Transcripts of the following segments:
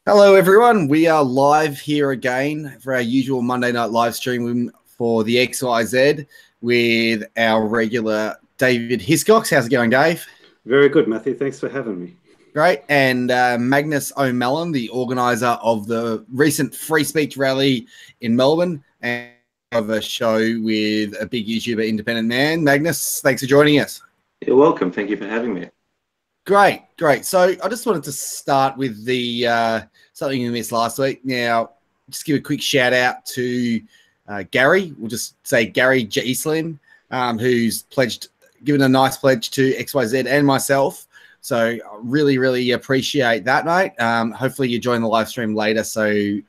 Hello, everyone. We are live here again for our usual Monday night live stream for the XYZ with our regular David Hiscox. How's it going, Dave? Very good, Matthew. Thanks for having me. Great. And Magnus O'Mallon, the organiser of the recent free speech rally in Melbourne, and of a show with a big YouTuber, Independent Man. Magnus, thanks for joining us. You're welcome. Thank you for having me. Great. So I just wanted to start with the something you missed last week. Now, just give a quick shout out to Gary. We'll just say Gary G. Slim, who's given a nice pledge to XYZ and myself. So I really, really appreciate that, mate. Hopefully you join the live stream later so you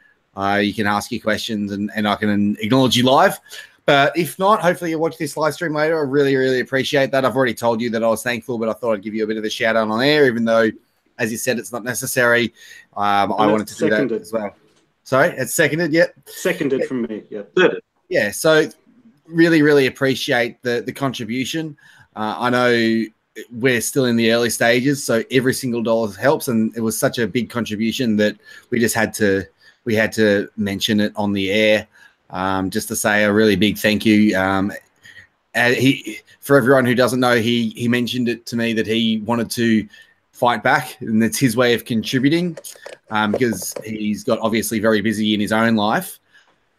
can ask your questions and I can acknowledge you live. But if not, hopefully you'll watch this live stream later. I really, really appreciate that. I've already told you that I was thankful, but I thought I'd give you a bit of a shout out on air, even though, as you said, it's not necessary. I wanted to do that as well. Sorry, it's seconded yet? Seconded from me, yeah. Yeah, so really, really appreciate the contribution. I know we're still in the early stages, so every single dollar helps, and it was such a big contribution that we had to mention it on the air. Just to say a really big thank you. For everyone who doesn't know, he mentioned it to me that he wanted to fight back, and that's his way of contributing because he's got obviously very busy in his own life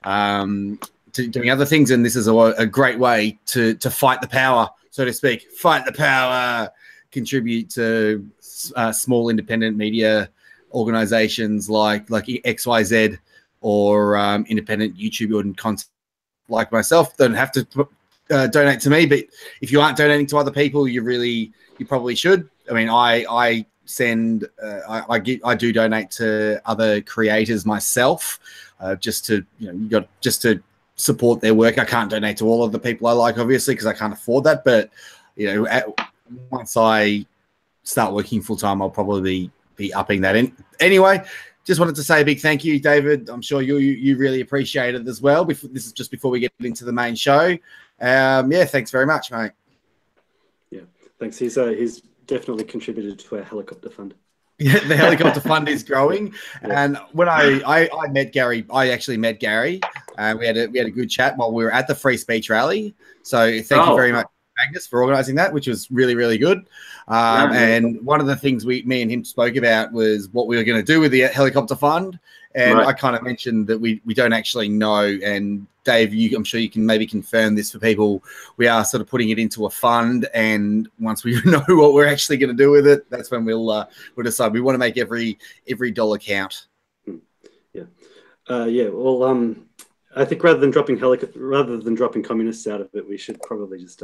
doing other things, and this is a great way to fight the power, so to speak. Fight the power, contribute to small independent media organizations like XYZ, or independent YouTube and content like myself. Don't have to donate to me, but if you aren't donating to other people, you probably should. I mean, I do donate to other creators myself, just to support their work. I can't donate to all of the people I like, obviously, because I can't afford that. But once I start working full time, I'll probably be upping that in. Anyway, just wanted to say a big thank you, David. I'm sure you really appreciate it as well. This is just before we get into the main show. Thanks very much, mate. Yeah, thanks. He's definitely contributed to our helicopter fund. Yeah, the helicopter fund is growing. Yeah. And when I met Gary, I actually met Gary. We had a good chat while we were at the free speech rally. So thank you very much, Magnus, for organising that, which was really, really good. And one of the things me and him spoke about was what we were going to do with the helicopter fund. And I kind of mentioned that we don't actually know. And Dave, I'm sure you can maybe confirm this for people. We are sort of putting it into a fund, and once we know what we're actually going to do with it, that's when we'll decide. We want to make every dollar count. Well, I think rather than dropping communists out of it, we should probably just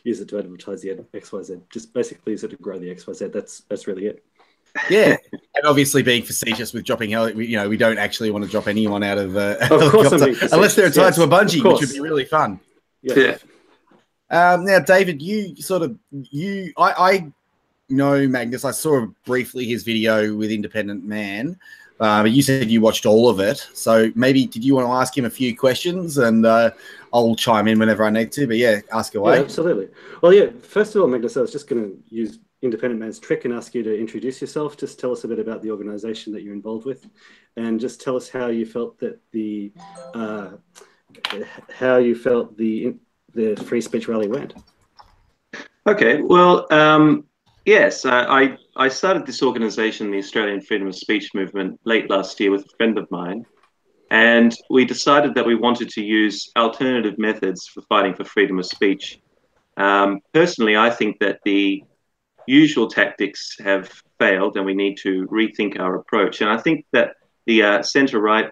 use it to advertise the XYZ. Just basically use it to grow the XYZ. That's really it. Yeah, and obviously being facetious with dropping, we don't actually want to drop anyone out of a helicopter unless they're tied to a bungee, which would be really fun. Yeah. Now, David, I know Magnus. I saw briefly his video with Independent Man. But you said you watched all of it. So maybe did you want to ask him a few questions, and I'll chime in whenever I need to. But yeah, ask away. Yeah, absolutely. Well, yeah, first of all, Magnus, I was just going to use Independent Man's trick and ask you to introduce yourself. Just tell us a bit about the organisation that you're involved with, and just tell us how you felt that the free speech rally went. Okay, well, yes, I started this organisation, the Australian Freedom of Speech Movement, late last year with a friend of mine, and we decided that we wanted to use alternative methods for fighting for freedom of speech. Personally, I think that the usual tactics have failed and we need to rethink our approach. And I think that the centre-right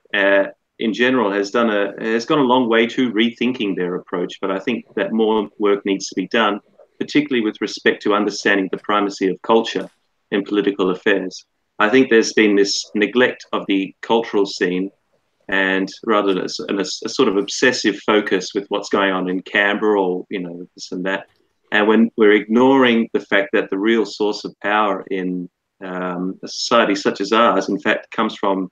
in general has gone a long way to rethinking their approach, but I think that more work needs to be done, particularly with respect to understanding the primacy of culture in political affairs. I think there's been this neglect of the cultural scene, and rather than a sort of obsessive focus with what's going on in Canberra or this and that. And when we're ignoring the fact that the real source of power in a society such as ours, in fact, comes from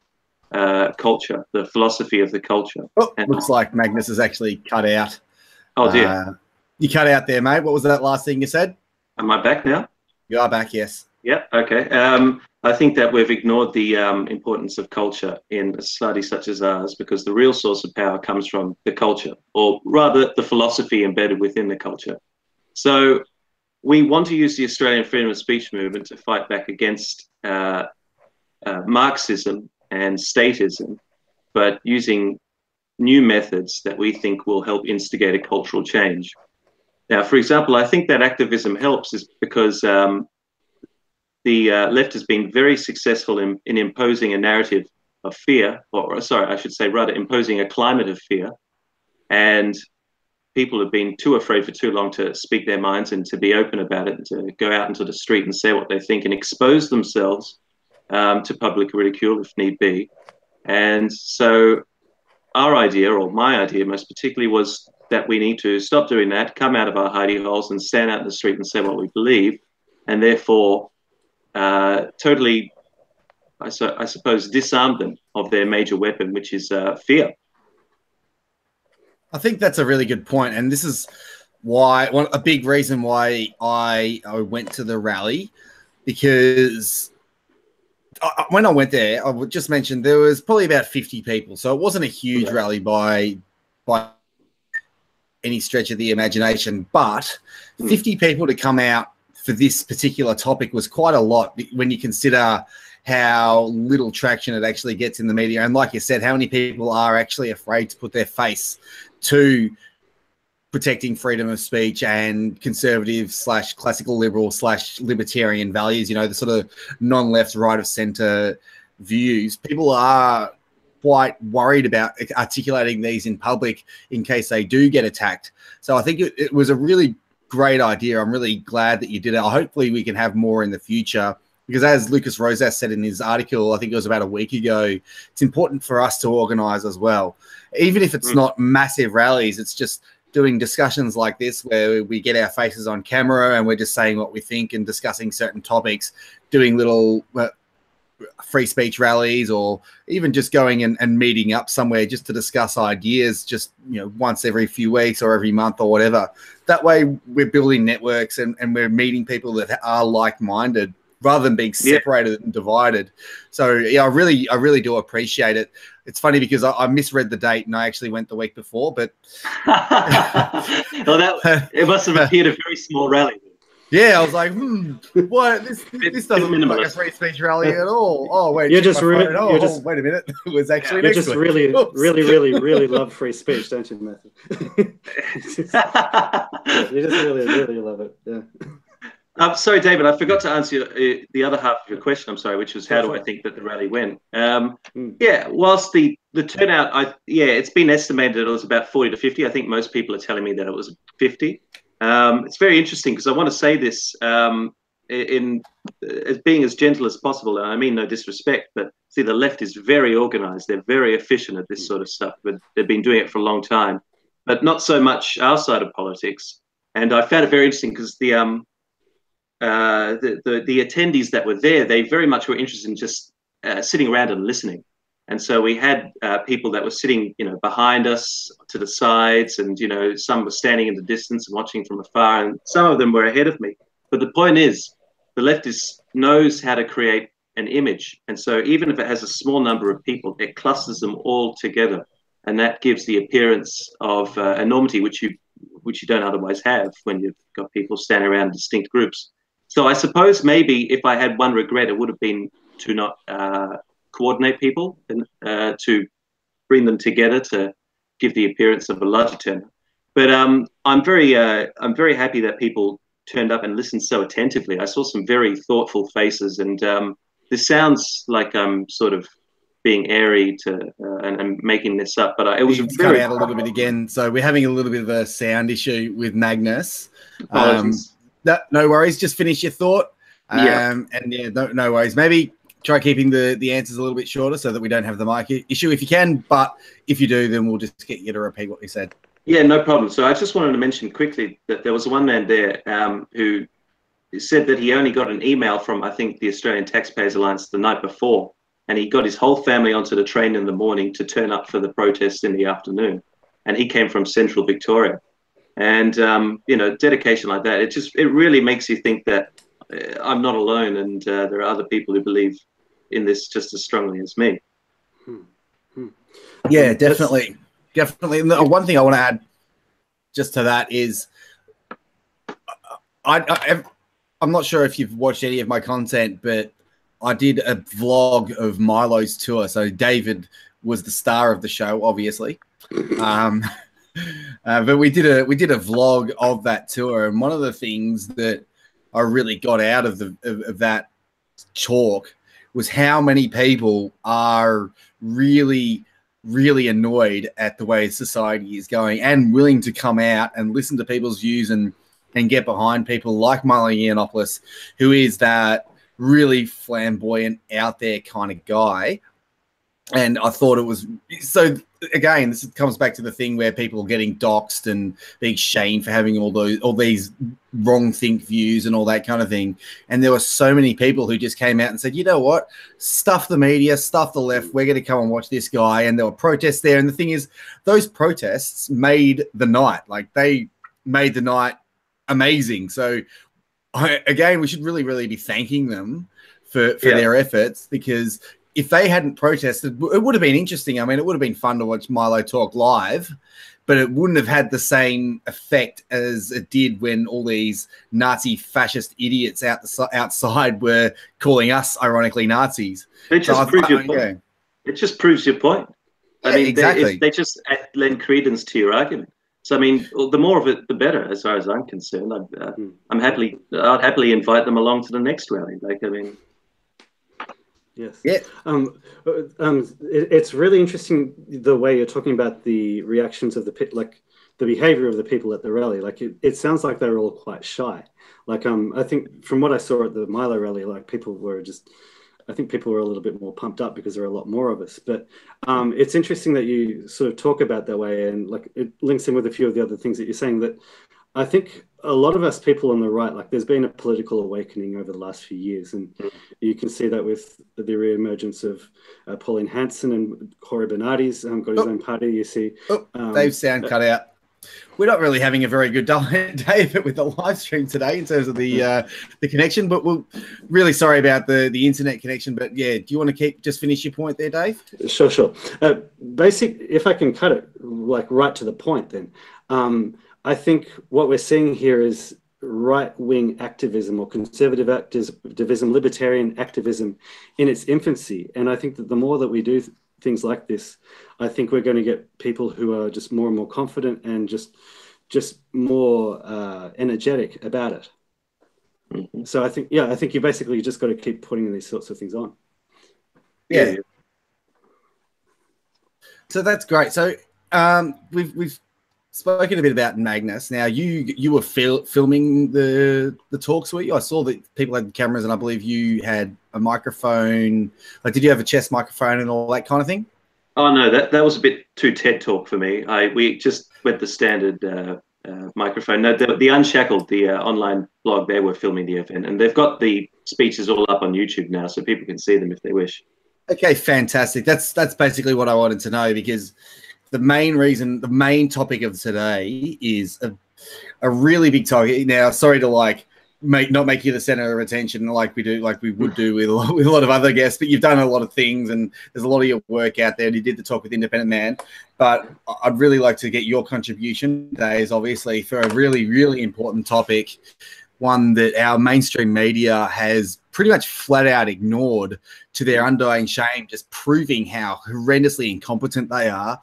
culture, the philosophy of the culture. Oh, looks like Magnus is actually cut out. Oh, dear. You cut out there, mate. What was that last thing you said? Am I back now? You are back, yes. Yeah, okay. I think that we've ignored the importance of culture in a society such as ours, because the real source of power comes from the culture, or rather the philosophy embedded within the culture. So we want to use the Australian freedom of speech movement to fight back against Marxism and statism, but using new methods that we think will help instigate a cultural change. Now, for example, I think that activism helps is because the left has been very successful in imposing a narrative of fear, or sorry, I should say rather imposing a climate of fear. And people have been too afraid for too long to speak their minds and to be open about it, and to go out into the street and say what they think and expose themselves to public ridicule if need be. And so our idea, or my idea most particularly, was that we need to stop doing that, come out of our hidey holes and stand out in the street and say what we believe, and therefore totally, I suppose, disarm them of their major weapon, which is fear. I think that's a really good point, and this is why a big reason why I went to the rally, because when I went there, I would just mention there was probably about 50 people, so it wasn't a huge rally by any stretch of the imagination, but 50 people to come out for this particular topic was quite a lot when you consider how little traction it actually gets in the media. And like you said, how many people are actually afraid to put their face to protecting freedom of speech and conservative / classical liberal / libertarian values, you know, the sort of non-left, right of center views. People are quite worried about articulating these in public in case they do get attacked. So I think it was a really great idea. I'm really glad that you did it. Hopefully we can have more in the future, because as Lucas Rosas said in his article, I think it was about a week ago, it's important for us to organise as well. Even if it's not massive rallies, it's just doing discussions like this where we get our faces on camera and we're just saying what we think and discussing certain topics, doing little free speech rallies, or even just going and meeting up somewhere just to discuss ideas, just, you know, once every few weeks or every month or whatever. That way we're building networks and we're meeting people that are like-minded rather than being separated and divided. So yeah, I really do appreciate it. It's funny because I misread the date and I actually went the week before, but well, it must have appeared a very small rally. Yeah, I was like, what? This doesn't look like a free speech rally at all. Oh wait, wait a minute. It was actually next week. really love free speech, don't you, Matthew? You just really love it. Yeah. I'm sorry, David, I forgot to answer the other half of your question. I'm sorry, which was how do I think that the rally went? Yeah, whilst the turnout, it's been estimated that it was about 40 to 50. I think most people are telling me that it was 50. It's very interesting because I want to say this as being as gentle as possible, and I mean no disrespect, but see, the left is very organized. They're very efficient at this sort of stuff, but they've been doing it for a long time, but not so much our side of politics. And I found it very interesting because the attendees that were there, they very much were interested in just sitting around and listening. And so we had people that were sitting, you know, behind us, to the sides, and, you know, some were standing in the distance and watching from afar, and some of them were ahead of me. But the point is, the leftist knows how to create an image. And so even if it has a small number of people, it clusters them all together. And that gives the appearance of enormity, which you don't otherwise have when you've got people standing around in distinct groups. So I suppose maybe if I had one regret, it would have been to not coordinate people and to bring them together to give the appearance of a larger turnout. But I'm very happy that people turned up and listened so attentively. I saw some very thoughtful faces, and this sounds like I'm sort of being airy and making this up, but it was very out a little bit again. So we're having a little bit of a sound issue with Magnus. No worries. Just finish your thought. And yeah, no worries. Maybe try keeping the answers a little bit shorter so that we don't have the mic issue if you can. But if you do, then we'll just get you to repeat what you said. Yeah, no problem. So I just wanted to mention quickly that there was one man there who said that he only got an email from, I think, the Australian Taxpayers Alliance the night before, and he got his whole family onto the train in the morning to turn up for the protest in the afternoon. And he came from Central Victoria. And, you know, dedication like that, it really makes you think that I'm not alone, and there are other people who believe in this just as strongly as me. Yeah, definitely. Definitely. And the one thing I want to add just to that is I'm not sure if you've watched any of my content, but I did a vlog of Milo's tour. So David was the star of the show, obviously. But we did a vlog of that tour, and one of the things that I really got out of that talk was how many people are really annoyed at the way society is going and willing to come out and listen to people's views and get behind people like Milo Yiannopoulos, who is that really flamboyant, out there kind of guy. And I thought it was so. Again, this comes back to the thing where people are getting doxxed and being shamed for having all these wrong think views and all that kind of thing. And there were so many people who just came out and said, you know what, stuff the media, stuff the left. We're going to come and watch this guy. And there were protests there. And the thing is, those protests made the night. Like, they made the night amazing. So again, we should really be thanking them for their efforts, because if they hadn't protested, it would have been interesting. I mean, it would have been fun to watch Milo talk live, but it wouldn't have had the same effect as it did when all these Nazi fascist idiots outside were calling us, ironically, Nazis. It just proves your point. Yeah. It just proves your point. I mean, exactly. They just lend credence to your argument. So, I mean, the more of it, the better, as far as I'm concerned. I'd happily invite them along to the next rally. Like, I mean... Yes. Yeah. It's really interesting the way you're talking about the reactions of the behavior of the people at the rally. Like, it sounds like they were all quite shy. Like, I think from what I saw at the Milo rally, like, people were a little bit more pumped up because there are a lot more of us. But it's interesting that you sort of talk about that way, and like it links in with a few of the other things that you're saying. That I think a lot of us people on the right, like, there's been a political awakening over the last few years, and you can see that with the re-emergence of Pauline Hanson and Jorge Bernardi's got his own party. You see, Dave's sound cut out. We're not really having a very good day, Dave, with the live stream today in terms of the connection. But we're really sorry about the internet connection. But yeah, do you want to just finish your point there, Dave? Sure. If I can cut it like right to the point, then. I think what we're seeing here is right-wing activism or conservative activism, libertarian activism in its infancy. And I think that the more that we do things like this, I think we're going to get people who are just more and more confident and just more energetic about it. Mm-hmm. So I think you basically just got to keep putting these sorts of things on. Yeah. So that's great. So we've spoken a bit about Magnus. Now, you were filming the talks, were you? I saw that people had cameras, and I believe you had a microphone. Like, did you have a chest microphone and all that kind of thing? Oh no, that was a bit too TED Talk for me. We just went the standard microphone. No, the Unshackled, the online blog, they were filming the event, and they've got the speeches all up on YouTube now, so people can see them if they wish. Okay, fantastic. That's basically what I wanted to know, because the main topic of today is a really big topic. Now, sorry to not make you the center of attention like we would do with a lot of other guests, but you've done a lot of things and there's a lot of your work out there. And you did the talk with Independent Man, but I'd really like to get your contribution today, is obviously for a really, really important topic, one that our mainstream media has pretty much flat out ignored to their undying shame, just proving how horrendously incompetent they are.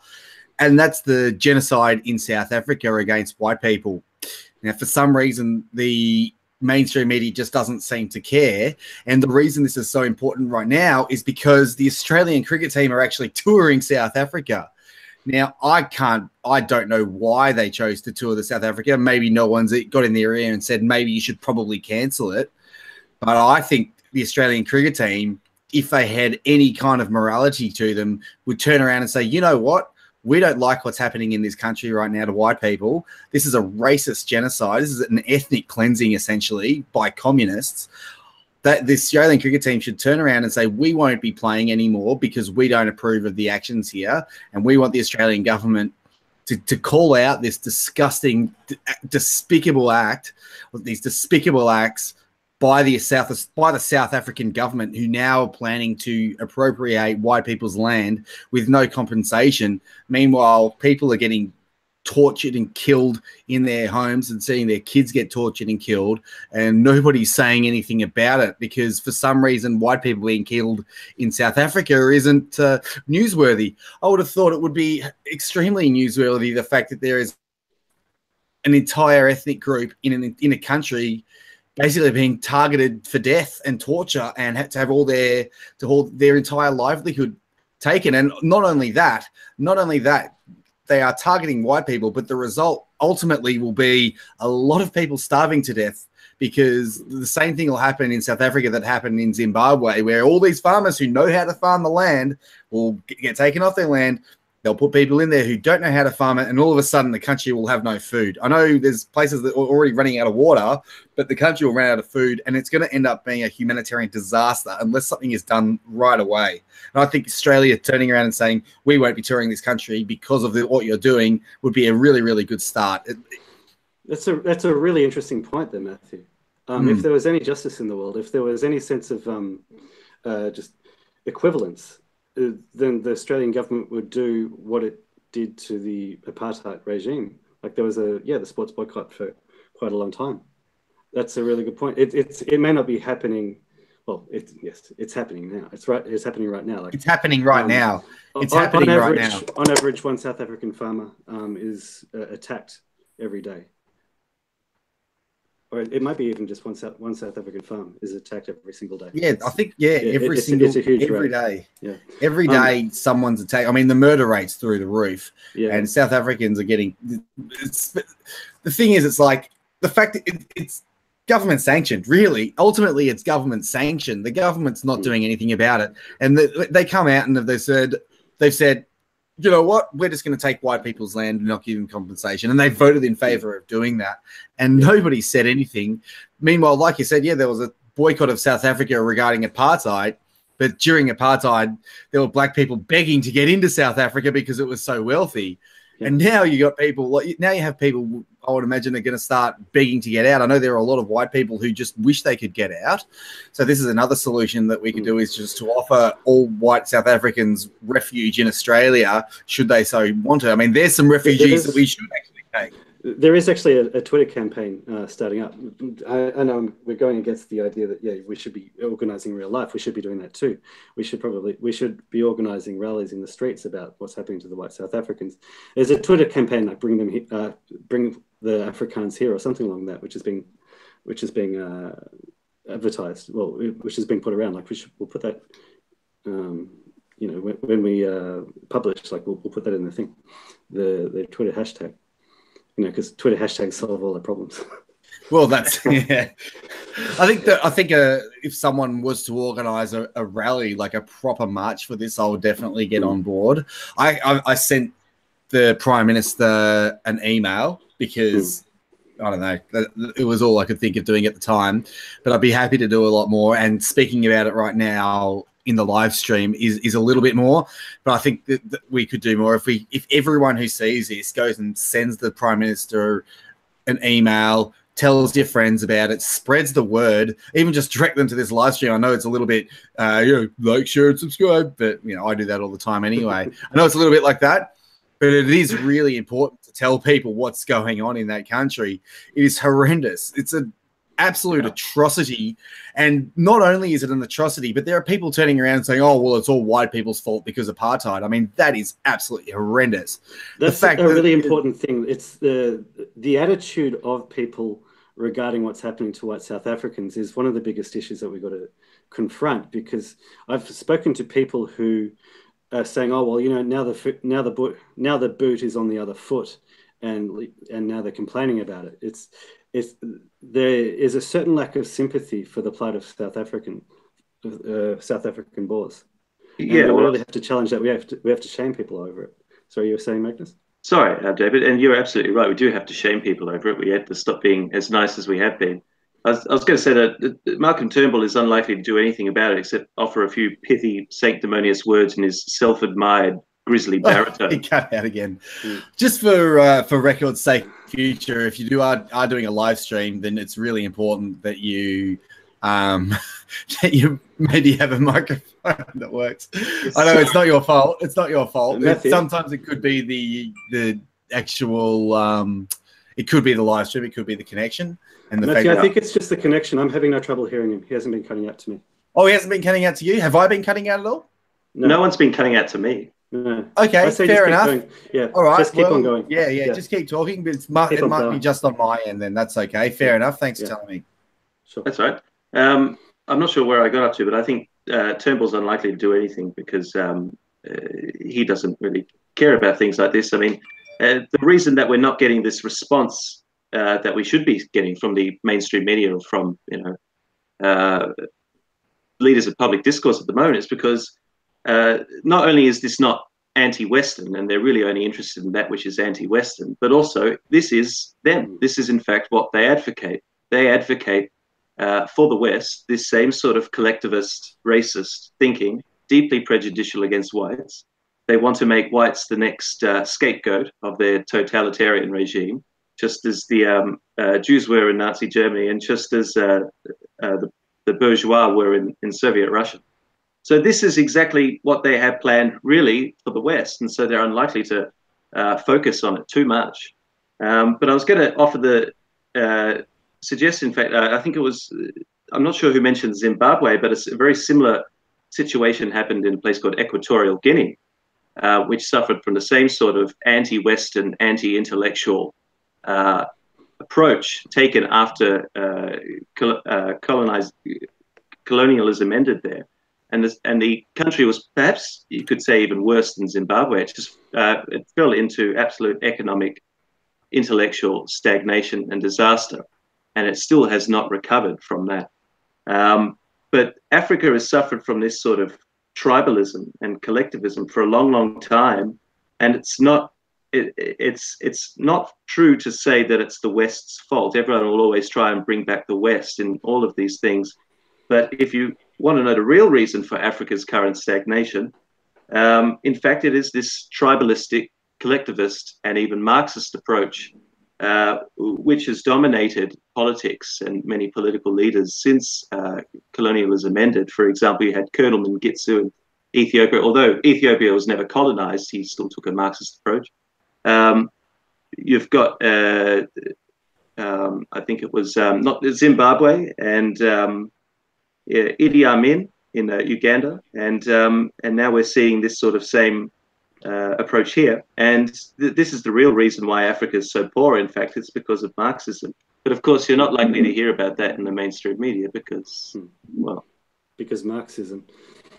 And that's the genocide in South Africa against white people. Now, for some reason, the mainstream media just doesn't seem to care. And the reason this is so important right now is because the Australian cricket team are actually touring South Africa. Now, I don't know why they chose to tour the South Africa. Maybe no one's got in their ear and said, maybe you should probably cancel it. But I think the Australian cricket team, if they had any kind of morality to them, would turn around and say, you know what? We don't like what's happening in this country right now to white people. This is a racist genocide. This is an ethnic cleansing, essentially, by communists. That the Australian cricket team should turn around and say, we won't be playing anymore because we don't approve of the actions here. And we want the Australian government to call out this disgusting, despicable act, these despicable acts by the South African government, who now are planning to appropriate white people's land with no compensation. Meanwhile, people are getting tortured and killed in their homes and seeing their kids get tortured and killed, and nobody's saying anything about it because for some reason white people being killed in South Africa isn't newsworthy. I would have thought it would be extremely newsworthy, the fact that there is an entire ethnic group in a country basically being targeted for death and torture and had to have all their entire livelihood taken. And not only that, they are targeting white people, but the result ultimately will be a lot of people starving to death, because the same thing will happen in South Africa that happened in Zimbabwe, where all these farmers who know how to farm the land will get taken off their land. They'll put people in there who don't know how to farm it, and all of a sudden the country will have no food. I know there's places that are already running out of water, but the country will run out of food, and it's going to end up being a humanitarian disaster unless something is done right away. And I think Australia turning around and saying, we won't be touring this country because of what you're doing would be a really, really good start. That's a really interesting point there, Matthew. If there was any justice in the world, if there was any sense of just equivalence, then the Australian government would do what it did to the apartheid regime. Like there was the sports boycott for quite a long time. That's a really good point. It may not be happening. Well, it's happening now. It's happening right now. Like it's happening right now. It's happening right now. On average, one South African farmer is attacked every day. Or it might be even just one South African farm is attacked every single day. Yeah, I think every day. Yeah, every day someone's attacked. I mean, the murder rate's through the roof. Yeah, and South Africans are getting. The thing is, it's like the fact that it's government sanctioned. Really, ultimately, it's government sanctioned. The government's not doing anything about it, and they come out and they've said, you know what? We're just going to take white people's land and not give them compensation. And they voted in favor of doing that. And nobody said anything. Meanwhile, like you said, there was a boycott of South Africa regarding apartheid. But during apartheid, there were black people begging to get into South Africa because it was so wealthy. Yeah. And now you have people, I would imagine, are going to start begging to get out. I know there are a lot of white people who just wish they could get out. So this is another solution that we could do, is just to offer all white South Africans refuge in Australia, should they so want to. I mean, there's some refugees that we should actually take. There is actually a Twitter campaign starting up. I know we're going against the idea that, we should be organising real life. We should be doing that too. We should be organising rallies in the streets about what's happening to the white South Africans. There's a Twitter campaign like bring the Afrikaans here or something along that, which is being advertised. Well, which is being put around. Like we'll put that. When we publish, like we'll put that in the thing, the Twitter hashtag. Because Twitter hashtags solve all the problems. Well, that's I think if someone was to organise a rally, like a proper march for this, I would definitely get on board. I sent the Prime Minister an email because I don't know, it was all I could think of doing at the time. But I'd be happy to do a lot more. And speaking about it right now in the live stream is a little bit more, but I think that we could do more if everyone who sees this goes and sends the Prime Minister an email, tells your friends about it, spreads the word, even just direct them to this live stream. I know it's a little bit like, share and subscribe, but I do that all the time anyway. I know it's a little bit like that, but it is really important to tell people what's going on in that country. It is horrendous. It's an absolute atrocity. And not only is it an atrocity, but there are people turning around and saying, oh, well, it's all white people's fault because of apartheid. I mean, that is absolutely horrendous. That's a really important thing. It's the attitude of people regarding what's happening to white South Africans is one of the biggest issues that we've got to confront, because I've spoken to people who are saying, oh, well, now the boot is on the other foot, and now they're complaining about it. There is a certain lack of sympathy for the plight of South African Boers. Yeah, we really have to challenge that. We have to shame people over it. Sorry, you were saying, Magnus? Sorry, David, and you're absolutely right. We do have to shame people over it. We have to stop being as nice as we have been. I was going to say that Malcolm Turnbull is unlikely to do anything about it except offer a few pithy, sanctimonious words in his self-admired grizzly baritone. He cut out again. Just for record's sake, future, if you are doing a live stream, then it's really important that you that you maybe have a microphone that works. I know it's not your fault. It's not your fault. Sometimes it could be the actual. It could be the live stream. It could be the connection. And Matthew, I think it's just the connection. I'm having no trouble hearing him. He hasn't been cutting out to me. Oh, he hasn't been cutting out to you? Have I been cutting out at all? No one's been cutting out to me. No. Okay, fair enough. Yeah. All right. Just keep on going. Yeah. Just keep talking. But it might be just on my end then. That's okay. Fair enough. Thanks for telling me. Sure. That's right. I'm not sure where I got up to, but I think Turnbull's unlikely to do anything because he doesn't really care about things like this. I mean, the reason that we're not getting this response that we should be getting from the mainstream media or from leaders of public discourse at the moment is because not only is this not anti-Western, and they're really only interested in that which is anti-Western, but also this is them. This is in fact what they advocate. They advocate for the West this same sort of collectivist, racist thinking, deeply prejudicial against whites. They want to make whites the next scapegoat of their totalitarian regime, just as the Jews were in Nazi Germany and just as the bourgeois were in Soviet Russia. So this is exactly what they have planned really for the West, and so they're unlikely to focus on it too much. But I was going to offer the suggestion, in fact, I think it was, I'm not sure who mentioned Zimbabwe, but a very similar situation happened in a place called Equatorial Guinea, which suffered from the same sort of anti-Western, anti-intellectual approach taken after colonialism ended there. And the country was perhaps, you could say, even worse than Zimbabwe. It just it fell into absolute economic, intellectual stagnation and disaster, and it still has not recovered from that. But Africa has suffered from this sort of tribalism and collectivism for a long, long time, and it's not true to say that it's the West's fault. Everyone will always try and bring back the West in all of these things, but if you want to know the real reason for Africa's current stagnation, in fact, it is this tribalistic, collectivist, and even Marxist approach, which has dominated politics and many political leaders since colonialism ended. For example, you had Colonel Mengistu in Ethiopia. Although Ethiopia was never colonized, he still took a Marxist approach. You've got, I think it was not Zimbabwe and Idi Amin in Uganda, and now we're seeing this sort of same approach here. And this is the real reason why Africa is so poor. In fact, it's because of Marxism. But of course, you're not likely to hear about that in the mainstream media because, well, because Marxism.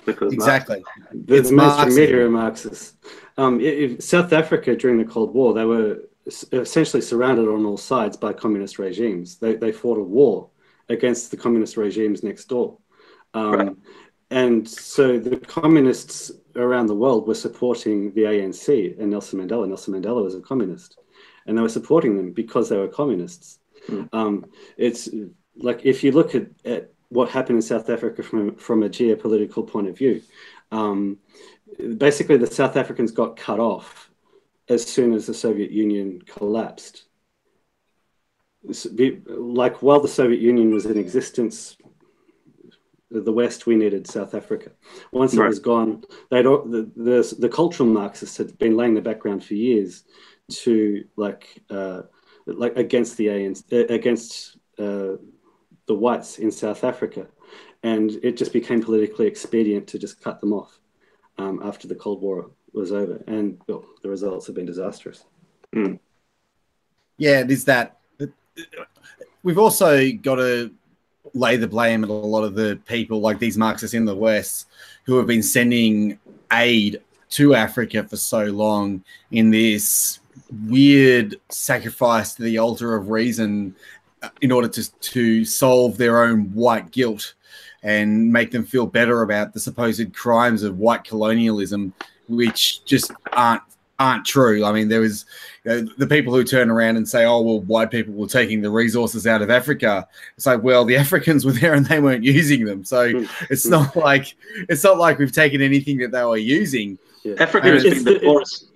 Because exactly, the mainstream media are Marxist. South Africa during the Cold War, they were essentially surrounded on all sides by communist regimes. They fought a war against the communist regimes next door. Right. And so the communists around the world were supporting the ANC and Nelson Mandela. Nelson Mandela was a communist, and they were supporting them because they were communists. It's like, if you look at what happened in South Africa from a geopolitical point of view, basically the South Africans got cut off as soon as the Soviet Union collapsed. Like, while the Soviet Union was in existence, the West, we needed South Africa. Once it was gone, the cultural Marxists had been laying the background for years to like against the ANC, against the whites in South Africa, and it just became politically expedient to just cut them off after the Cold War was over, and well, the results have been disastrous. Yeah, it is that. We've also got to lay the blame at a lot of the people like these Marxists in the West who have been sending aid to Africa for so long in this weird sacrifice to the altar of reason in order to solve their own white guilt and make them feel better about the supposed crimes of white colonialism, which just aren't true. I mean, there was the people who turn around and say, oh, well, white people were taking the resources out of Africa. It's like, well, the Africans were there and they weren't using them. So it's not like we've taken anything that they were using. Yeah. Africa has been the poorest.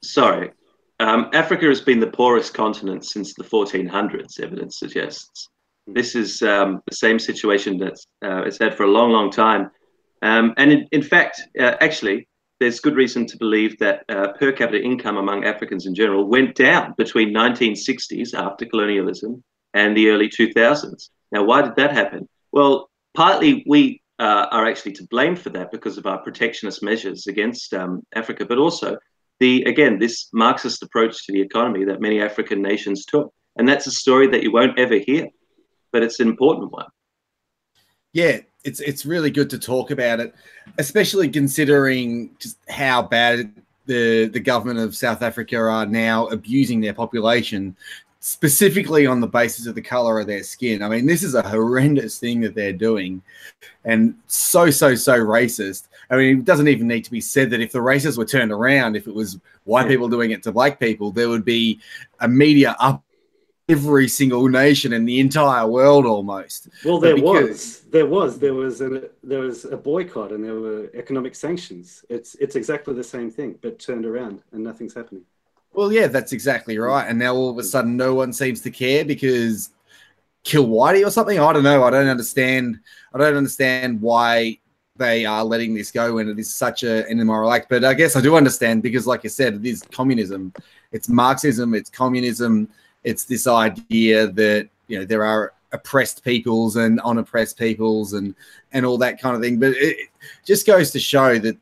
Sorry. Africa has been the poorest continent since the 1400s, evidence suggests. This is the same situation that it's had for a long, long time. And in fact, actually, there's good reason to believe that per capita income among Africans in general went down between 1960s after colonialism and the early 2000s. Now, why did that happen? Well, partly we are actually to blame for that because of our protectionist measures against Africa, but also this Marxist approach to the economy that many African nations took. And that's a story that you won't ever hear, but it's an important one. Yeah, it's really good to talk about it, especially considering just how bad the government of South Africa are now abusing their population, specifically on the basis of the color of their skin. I mean, this is a horrendous thing that they're doing, and so racist. I mean, it doesn't even need to be said that if the races were turned around, if it was white people doing it to black people, there would be a media up every single nation in the entire world almost. Well, there was a boycott and there were economic sanctions. It's exactly the same thing, but turned around and nothing's happening. Well, yeah, that's exactly right. And now all of a sudden no one seems to care because kill Whitey or something. I don't know. I don't understand why they are letting this go when it is such an immoral act. But I guess I do understand because, like you said, it is communism. It's Marxism. It's communism. It's this idea that, you know, there are oppressed peoples and unoppressed peoples and all that kind of thing. But it just goes to show that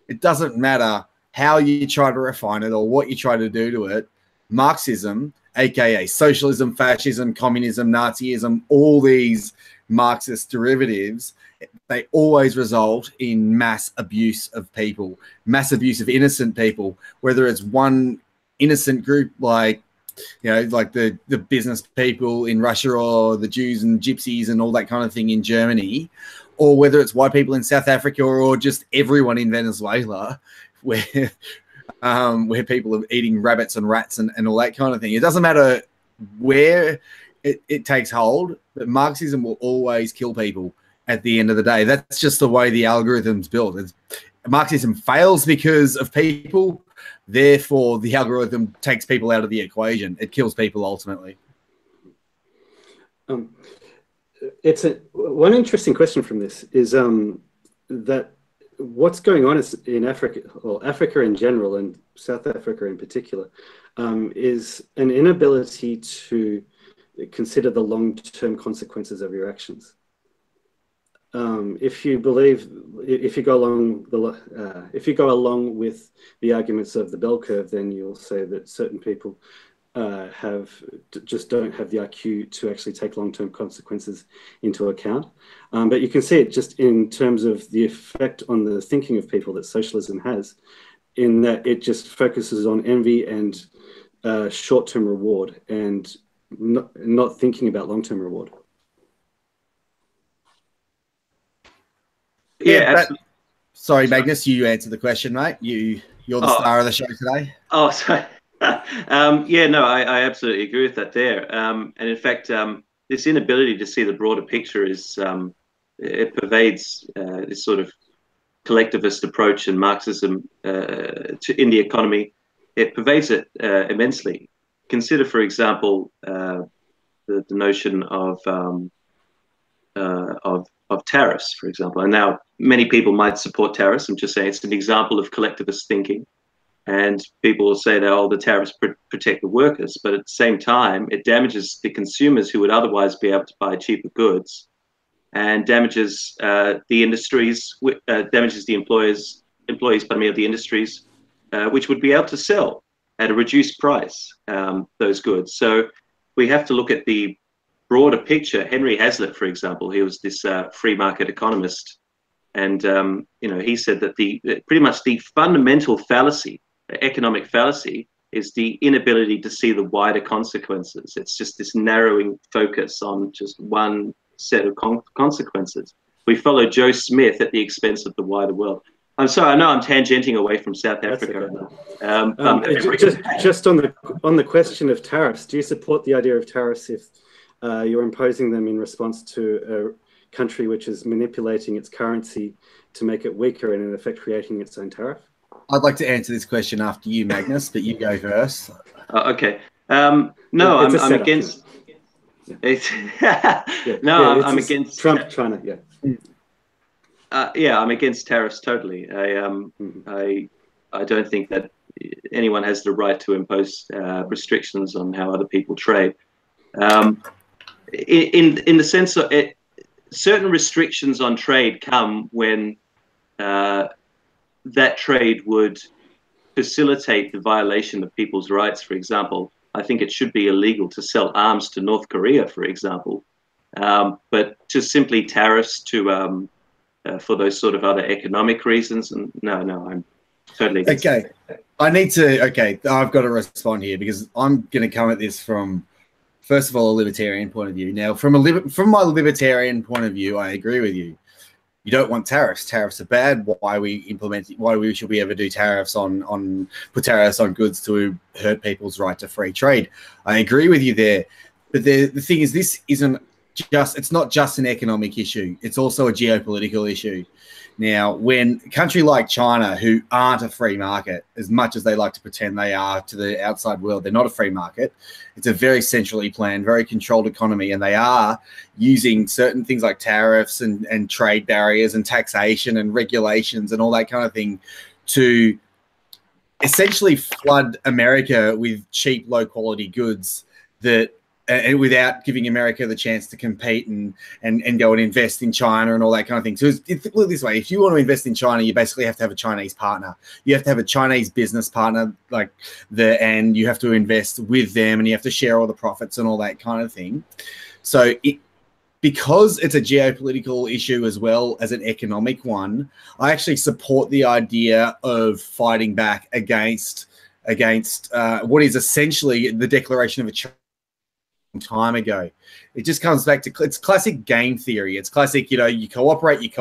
it doesn't matter how you try to refine it or what you try to do to it. Marxism, aka socialism, fascism, communism, Nazism, all these Marxist derivatives, they always result in mass abuse of people, mass abuse of innocent people, whether it's one innocent group like, you know, like the business people in Russia or the Jews and gypsies and all that kind of thing in Germany, or whether it's white people in South Africa or just everyone in Venezuela, where people are eating rabbits and rats and all that kind of thing. It doesn't matter where it takes hold, but Marxism will always kill people at the end of the day. That's just the way the algorithm's built. Marxism fails because of people. Therefore, the algorithm takes people out of the equation. It kills people ultimately. One interesting question from this is that what's going on in Africa, well, Africa in general and South Africa in particular, is an inability to consider the long-term consequences of your actions. If you go along with the arguments of the bell curve, then you'll say that certain people just don't have the IQ to actually take long-term consequences into account. But you can see it just in terms of the effect on the thinking of people that socialism has, in that it just focuses on envy and short-term reward and not thinking about long-term reward. Yeah, sorry, Magnus, you answered the question, mate. You're the star of the show today. Oh, sorry. Yeah, no, I absolutely agree with that there. And in fact, this inability to see the broader picture is it pervades this sort of collectivist approach and Marxism in the economy. It pervades it immensely. Consider, for example, the notion of tariffs, for example. And now many people might support tariffs. I'm just saying it's an example of collectivist thinking. And people will say that, oh, the tariffs protect the workers. But at the same time, it damages the consumers who would otherwise be able to buy cheaper goods, and damages the industries, damages the employees, of the industries, which would be able to sell at a reduced price those goods. So we have to look at the broader picture. Henry Hazlitt, for example, he was this free market economist, and you know, he said that pretty much the fundamental fallacy, economic fallacy, is the inability to see the wider consequences. It's just this narrowing focus on just one set of consequences. We follow Joe Smith at the expense of the wider world. I'm sorry, I know I'm tangenting away from South Africa. Just on the question of tariffs, do you support the idea of tariffs if you're imposing them in response to a country which is manipulating its currency to make it weaker and in effect creating its own tariff? I'd like to answer this question after you, Magnus, but you go first. Okay. No, I'm against. It's Yeah, no, yeah, I'm against Trump, China. Yeah, yeah, I'm against tariffs totally. I don't think that anyone has the right to impose restrictions on how other people trade. In the sense of it, certain restrictions on trade come when that trade would facilitate the violation of people's rights. For example, I think it should be illegal to sell arms to North Korea, for example. But just simply tariffs to for those sort of other economic reasons, and no, I'm totally against Okay, okay, I've got to respond here because I'm going to come at this from, first of all, a libertarian point of view. Now, from my libertarian point of view, I agree with you. You don't want tariffs. Tariffs are bad. Why should we ever do tariffs put tariffs on goods to hurt people's right to free trade? I agree with you there. But the thing is, it's not just an economic issue. It's also a geopolitical issue. Now, when a country like China, who aren't a free market, as much as they like to pretend they are to the outside world, they're not a free market. It's a very centrally planned, very controlled economy, and they are using certain things like tariffs and trade barriers and taxation and regulations and all that kind of thing to essentially flood America with cheap, low-quality goods that and without giving America the chance to compete and go and invest in China and all that kind of thing. So look this way, if you want to invest in China, you basically have to have a Chinese partner. You have to have a Chinese business partner and you have to invest with them and you have to share all the profits and all that kind of thing. So because it's a geopolitical issue as well as an economic one, I actually support the idea of fighting back against what is essentially the declaration of a time ago. It just comes back to it's classic game theory. It's classic, you cooperate, you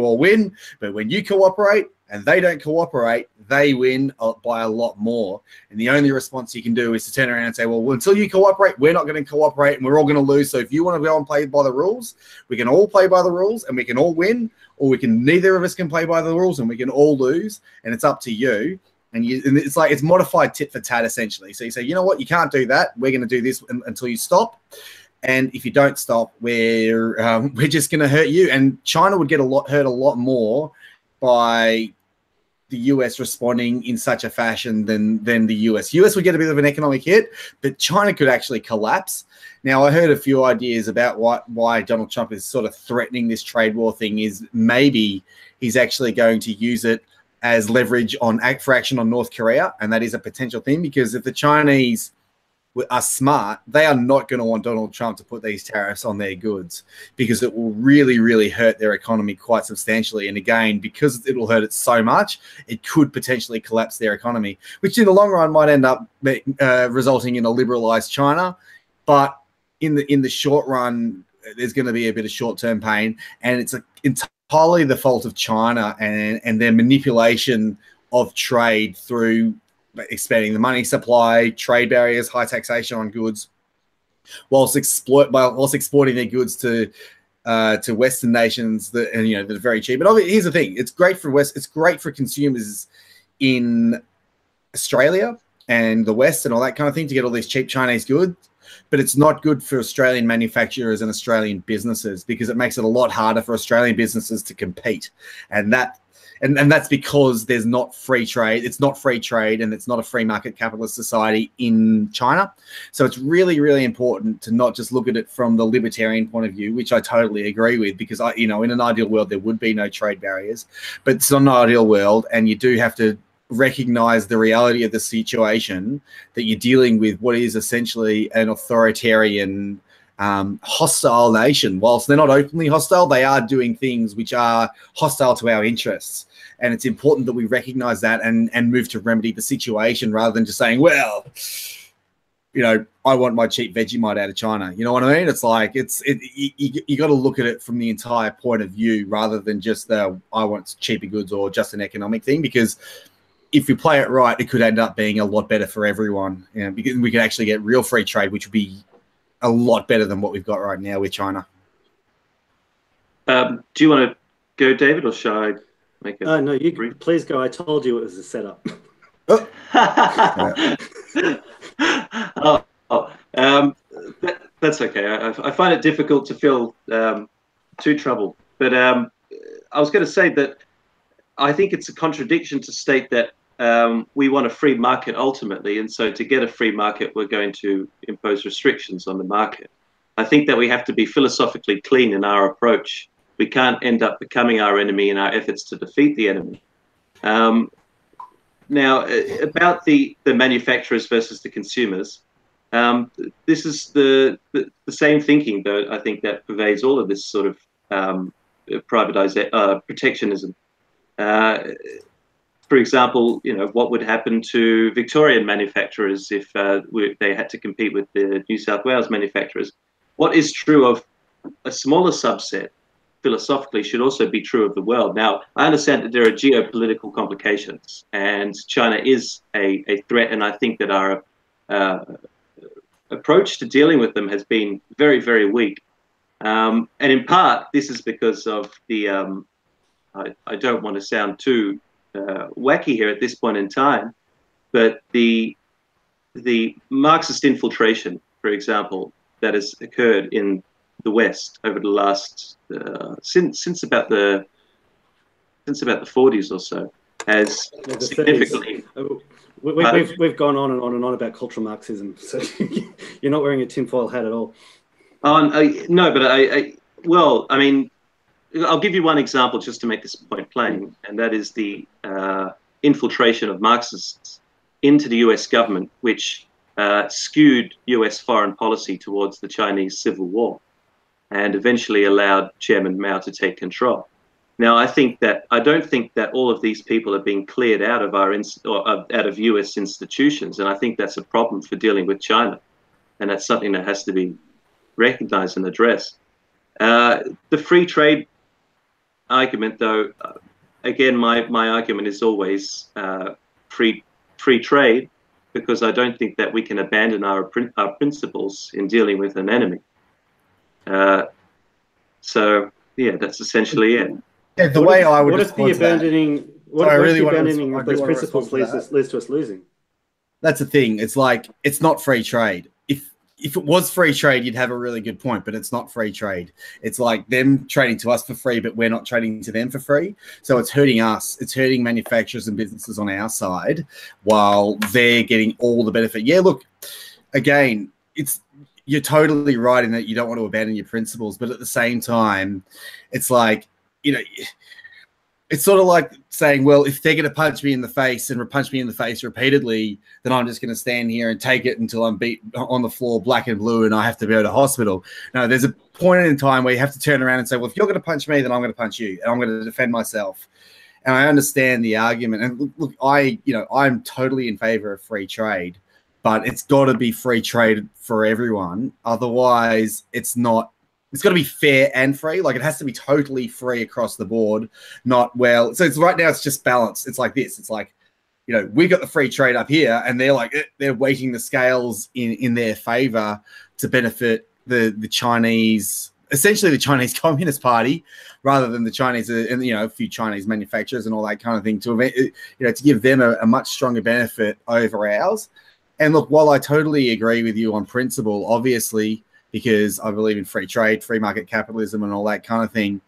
all win. But when you cooperate and they don't cooperate, they win by a lot more. And the only response you can do is to turn around and say, well, until you cooperate, we're not going to cooperate and we're all going to lose. So if you want to go and play by the rules, we can all play by the rules and we can all win, or neither of us can play by the rules and we can all lose. And it's up to you. And it's like it's modified tit for tat, essentially. So you say, you know what, you can't do that. We're going to do this until you stop. And if you don't stop, we're just going to hurt you. And China would get hurt a lot more by the US responding in such a fashion than the US. US would get a bit of an economic hit, but China could actually collapse. Now, I heard a few ideas about why Donald Trump is sort of threatening this trade war thing. Is maybe he's actually going to use it as leverage for action on North Korea, and that is a potential thing, because if the Chinese are smart, they are not going to want Donald Trump to put these tariffs on their goods, because it will really, really hurt their economy quite substantially. And again, because it will hurt it so much, it could potentially collapse their economy, which in the long run might end up resulting in a liberalized China. But in the short run, there's going to be a bit of short-term pain, and it's entirely the fault of China and their manipulation of trade through expanding the money supply, trade barriers, high taxation on goods, whilst exporting their goods to Western nations that are very cheap. But here's the thing: it's great for consumers in Australia and the West and all that kind of thing to get all these cheap Chinese goods. But it's not good for Australian manufacturers and Australian businesses, because it makes it a lot harder for Australian businesses to compete. And that's because there's not free trade. It's not free trade, and it's not a free market capitalist society in China. So it's really, really important to not just look at it from the libertarian point of view, which I totally agree with, because in an ideal world, there would be no trade barriers, but it's not an ideal world. And you do have to recognize the reality of the situation, that you're dealing with what is essentially an authoritarian, hostile nation. Whilst they're not openly hostile, they are doing things which are hostile to our interests. And it's important that we recognize that and move to remedy the situation, rather than just saying, well, I want my cheap Vegemite out of China. You know what I mean? It's like, you got to look at it from the entire point of view, rather than just I want cheaper goods or just an economic thing, because if we play it right, it could end up being a lot better for everyone. Because we could actually get real free trade, which would be a lot better than what we've got right now with China. Do you want to go, David, or shall I make it? No, you please go. I told you it was a setup. That's okay. I find it difficult to feel too troubled. But I was going to say that I think it's a contradiction to state that we want a free market ultimately, and so to get a free market, we're going to impose restrictions on the market. I think that we have to be philosophically clean in our approach. We can't end up becoming our enemy in our efforts to defeat the enemy. Now, about the manufacturers versus the consumers, this is the same thinking, though, I think, that pervades all of this sort of protectionism. For example, what would happen to Victorian manufacturers if they had to compete with the New South Wales manufacturers? What is true of a smaller subset, philosophically, should also be true of the world. Now, I understand that there are geopolitical complications, and China is a threat, and I think that our approach to dealing with them has been very, very weak. And in part, this is because of the, I don't want to sound too wacky here at this point in time, but the Marxist infiltration, for example, that has occurred in the West over the last since about the 40s or so has significantly. We've gone on and on and on about cultural Marxism, so you're not wearing a tinfoil hat at all. No, but well, I mean, I'll give you one example just to make this point plain, and that is the infiltration of Marxists into the US government, which skewed US foreign policy towards the Chinese Civil War and eventually allowed Chairman Mao to take control. Now, I don't think that all of these people are being cleared out of out of US institutions, and I think that's a problem for dealing with China, and that's something that has to be recognized and addressed. The free trade argument, though, again, my argument is always free trade, because I don't think that we can abandon our principles in dealing with an enemy. So yeah, that's essentially it. Yeah, the way I would. What if the abandoning? What if the abandoning of those principles leads to us losing? That's the thing. It's like, it's not free trade. If it was free trade, you'd have a really good point, but it's not free trade. It's like them trading to us for free, but we're not trading to them for free. So it's hurting us. It's hurting manufacturers and businesses on our side while they're getting all the benefit. Yeah, look, again, you're totally right in that you don't want to abandon your principles, but at the same time, it's like, it's sort of like saying, well, if they're going to punch me in the face and punch me in the face repeatedly, then I'm just going to stand here and take it until I'm beat on the floor black and blue and I have to go to hospital. No, there's a point in time where you have to turn around and say, well, if you're going to punch me, then I'm going to punch you and I'm going to defend myself. And I understand the argument. And look, I'm totally in favor of free trade, but it's got to be free trade for everyone. Otherwise, it's got to be fair and free. Like, it has to be totally free across the board, not, well, so it's right now it's just balanced. It's like this. It's like, we got the free trade up here and they're weighting the scales in their favor to benefit the Chinese, essentially the Chinese Communist Party, rather than the Chinese and, a few Chinese manufacturers and all that kind of thing to give them a much stronger benefit over ours. And look, while I totally agree with you on principle, obviously, because I believe in free trade, free market capitalism and all that kind of thing.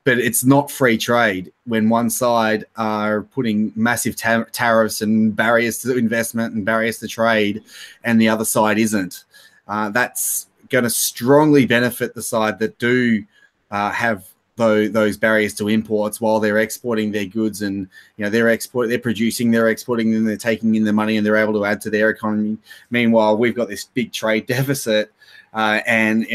But it's not free trade when one side are putting massive tariffs and barriers to investment and barriers to trade and the other side isn't. That's going to strongly benefit the side that do have those barriers to imports while they're exporting their goods and, they're producing, they're exporting, and they're taking in the money and they're able to add to their economy. Meanwhile, we've got this big trade deficit. And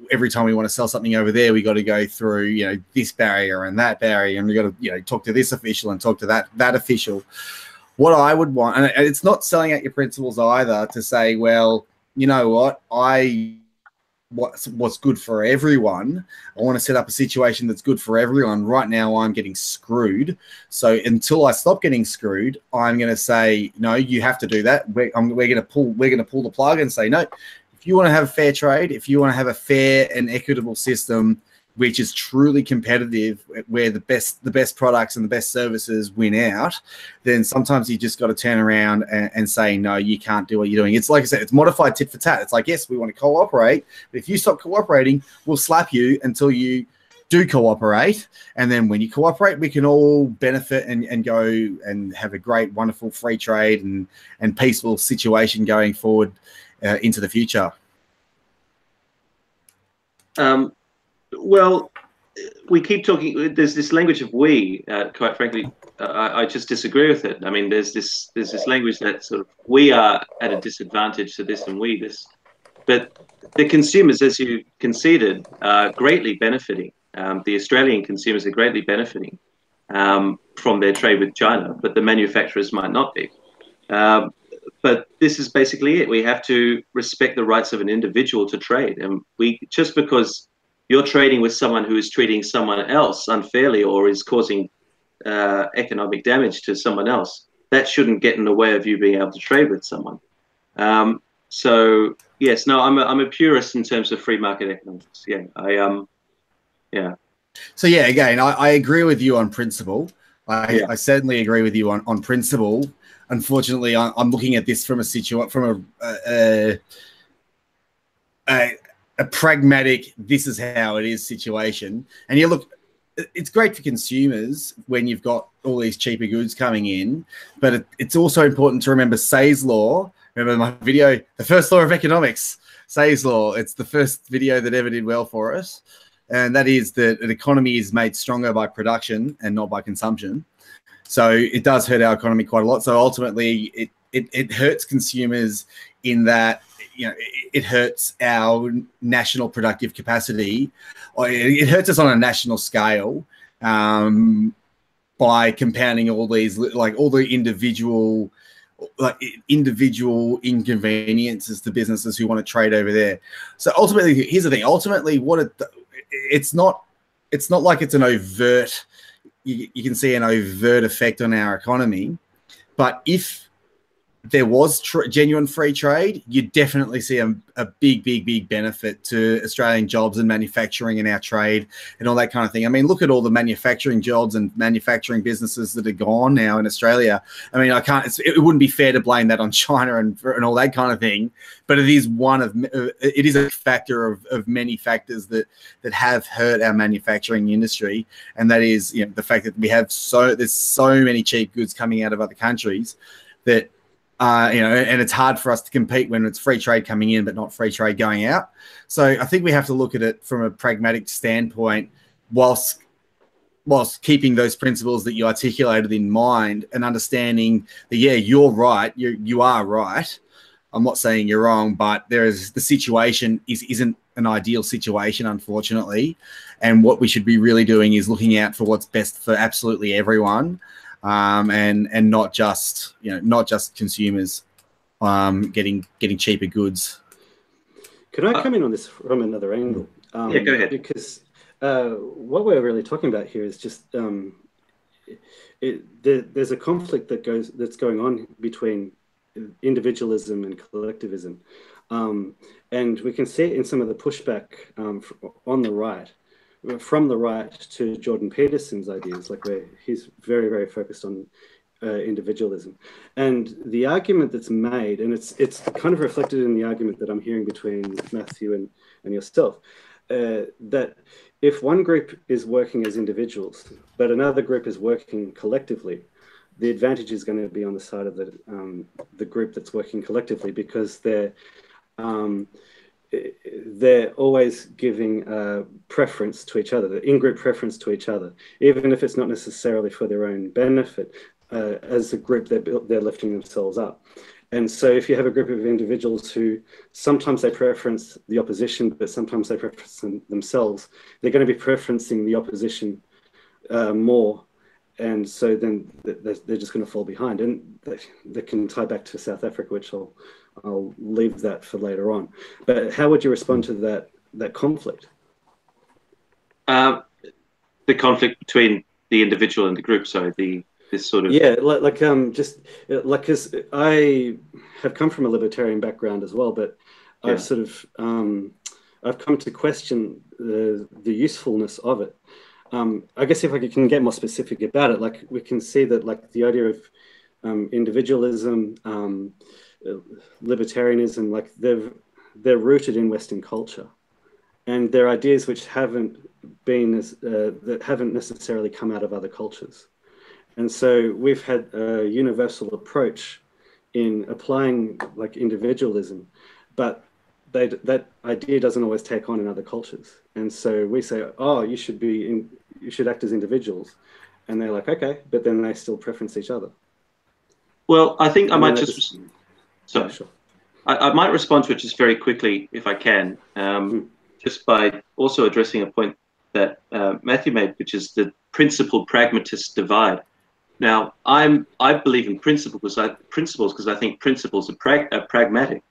every time we want to sell something over there, we got to go through this barrier and that barrier, and we got to talk to this official and talk to that official. What I would want, and it's not selling out your principles either, to say, well, you know what, what's good for everyone. I want to set up a situation that's good for everyone. Right now, I'm getting screwed. So until I stop getting screwed, I'm going to say, no, you have to do that. We're going to pull the plug and say, no. If you want to have a fair trade, if you want to have a fair and equitable system, which is truly competitive, where the best products and the best services win out, then sometimes you just got to turn around and say, no, you can't do what you're doing. It's like I said, it's modified tit for tat. It's like, yes, we want to cooperate, but if you stop cooperating, we'll slap you until you do cooperate. And then when you cooperate, we can all benefit and go and have a great, wonderful free trade and peaceful situation going forward into the future. Well, we keep talking. There's this language of we. Quite frankly, I just disagree with it. I mean, there's this language that sort of we are at a disadvantage to this and we this, but the consumers, as you conceded, are greatly benefiting. The Australian consumers are greatly benefiting from their trade with China, but the manufacturers might not be. But this is basically it. We have to respect the rights of an individual to trade. And just because you're trading with someone who is treating someone else unfairly or is causing economic damage to someone else, that shouldn't get in the way of you being able to trade with someone. So yes, no, I'm a purist in terms of free market economics. Yeah, yeah. So yeah, again, I agree with you on principle. I certainly agree with you on principle. Unfortunately, I'm looking at this from a pragmatic, this is how it is situation. And you look, it's great for consumers when you've got all these cheaper goods coming in, but it's also important to remember Say's law. Remember my video, the first law of economics, Say's law. It's the first video that ever did well for us. And that is that an economy is made stronger by production and not by consumption. So it does hurt our economy quite a lot. So ultimately, it hurts consumers in that, you know, it hurts our national productive capacity, or it hurts us on a national scale by compounding all these, like all the individual inconveniences to businesses who want to trade over there. So ultimately, here's the thing. Ultimately, it's not like it's an overt. You can see an overt effect on our economy, but if there was genuine free trade, you definitely see a big benefit to Australian jobs and manufacturing and our trade and all that kind of thing. I mean, look at all the manufacturing jobs and manufacturing businesses that are gone now in Australia. I mean, it wouldn't be fair to blame that on China and all that kind of thing, but it is it is a factor of many factors that have hurt our manufacturing industry. And that is, you know, the fact that there's so many cheap goods coming out of other countries that, you know, and it's hard for us to compete when it's free trade coming in, but not free trade going out. So I think we have to look at it from a pragmatic standpoint, whilst keeping those principles that you articulated in mind and understanding that, yeah, you're right. You are right. I'm not saying you're wrong, but the situation isn't an ideal situation, unfortunately. And what we should be really doing is looking out for what's best for absolutely everyone. And not just consumers getting cheaper goods. Could I come in on this from another angle? Yeah, go ahead. Because what we're really talking about here is just there's a conflict that's going on between individualism and collectivism, and we can see it in some of the pushback on the right. From the right to Jordan Peterson's ideas, like where he's very, very focused on individualism. And the argument that's made, and it's kind of reflected in the argument that I'm hearing between Matthew and yourself, that if one group is working as individuals, but another group is working collectively, the advantage is going to be on the side of the group that's working collectively, because they're always giving preference to each other, the in-group preference to each other, even if it's not necessarily for their own benefit. As a group, they're lifting themselves up. And so if you have a group of individuals who sometimes they preference the opposition, but sometimes they preference themselves, they're going to be preferencing the opposition more. And so then they're just going to fall behind. And they can tie back to South Africa, which I'll leave that for later on. But how would you respond to that conflict? The conflict between the individual and the group. So this sort of because I have come from a libertarian background as well, but I've sort of I've come to question the usefulness of it. I guess if I can get more specific about it, like we can see that like the idea of individualism, libertarianism, like they're rooted in Western culture, and they're ideas which haven't been that haven't necessarily come out of other cultures. And so we've had a universal approach in applying like individualism, but that idea doesn't always take on in other cultures. And so we say, oh, you should act as individuals, and they're like, okay, but then they still preference each other. Well, I think I might just sorry, sure. I might respond to it just very quickly if I can, just by also addressing a point that Matthew made, which is the principled pragmatist divide. Now, I believe in principles because I think principles are pragmatic.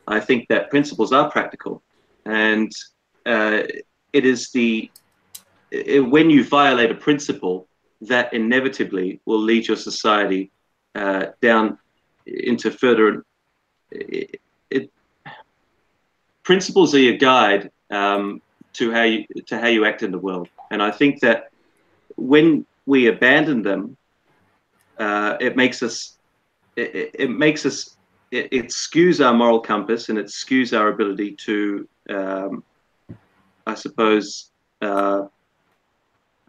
I think that principles are practical, and it is when you violate a principle that inevitably will lead your society down into further. Principles are your guide to how you act in the world, and I think that when we abandon them, it skews our moral compass, and it skews our ability to, I suppose, I'm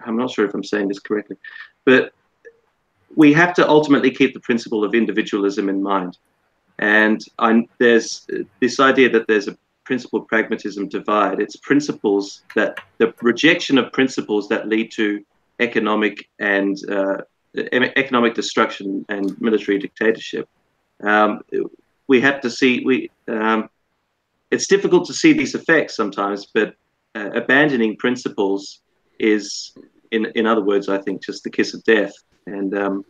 not sure if I'm saying this correctly, but we have to ultimately keep the principle of individualism in mind. And there's this idea that there's a principled pragmatism divide. It's principles that the rejection of principles that lead to economic destruction and military dictatorship. We have to see it's difficult to see these effects sometimes, but abandoning principles is, in other words, I think, just the kiss of death. And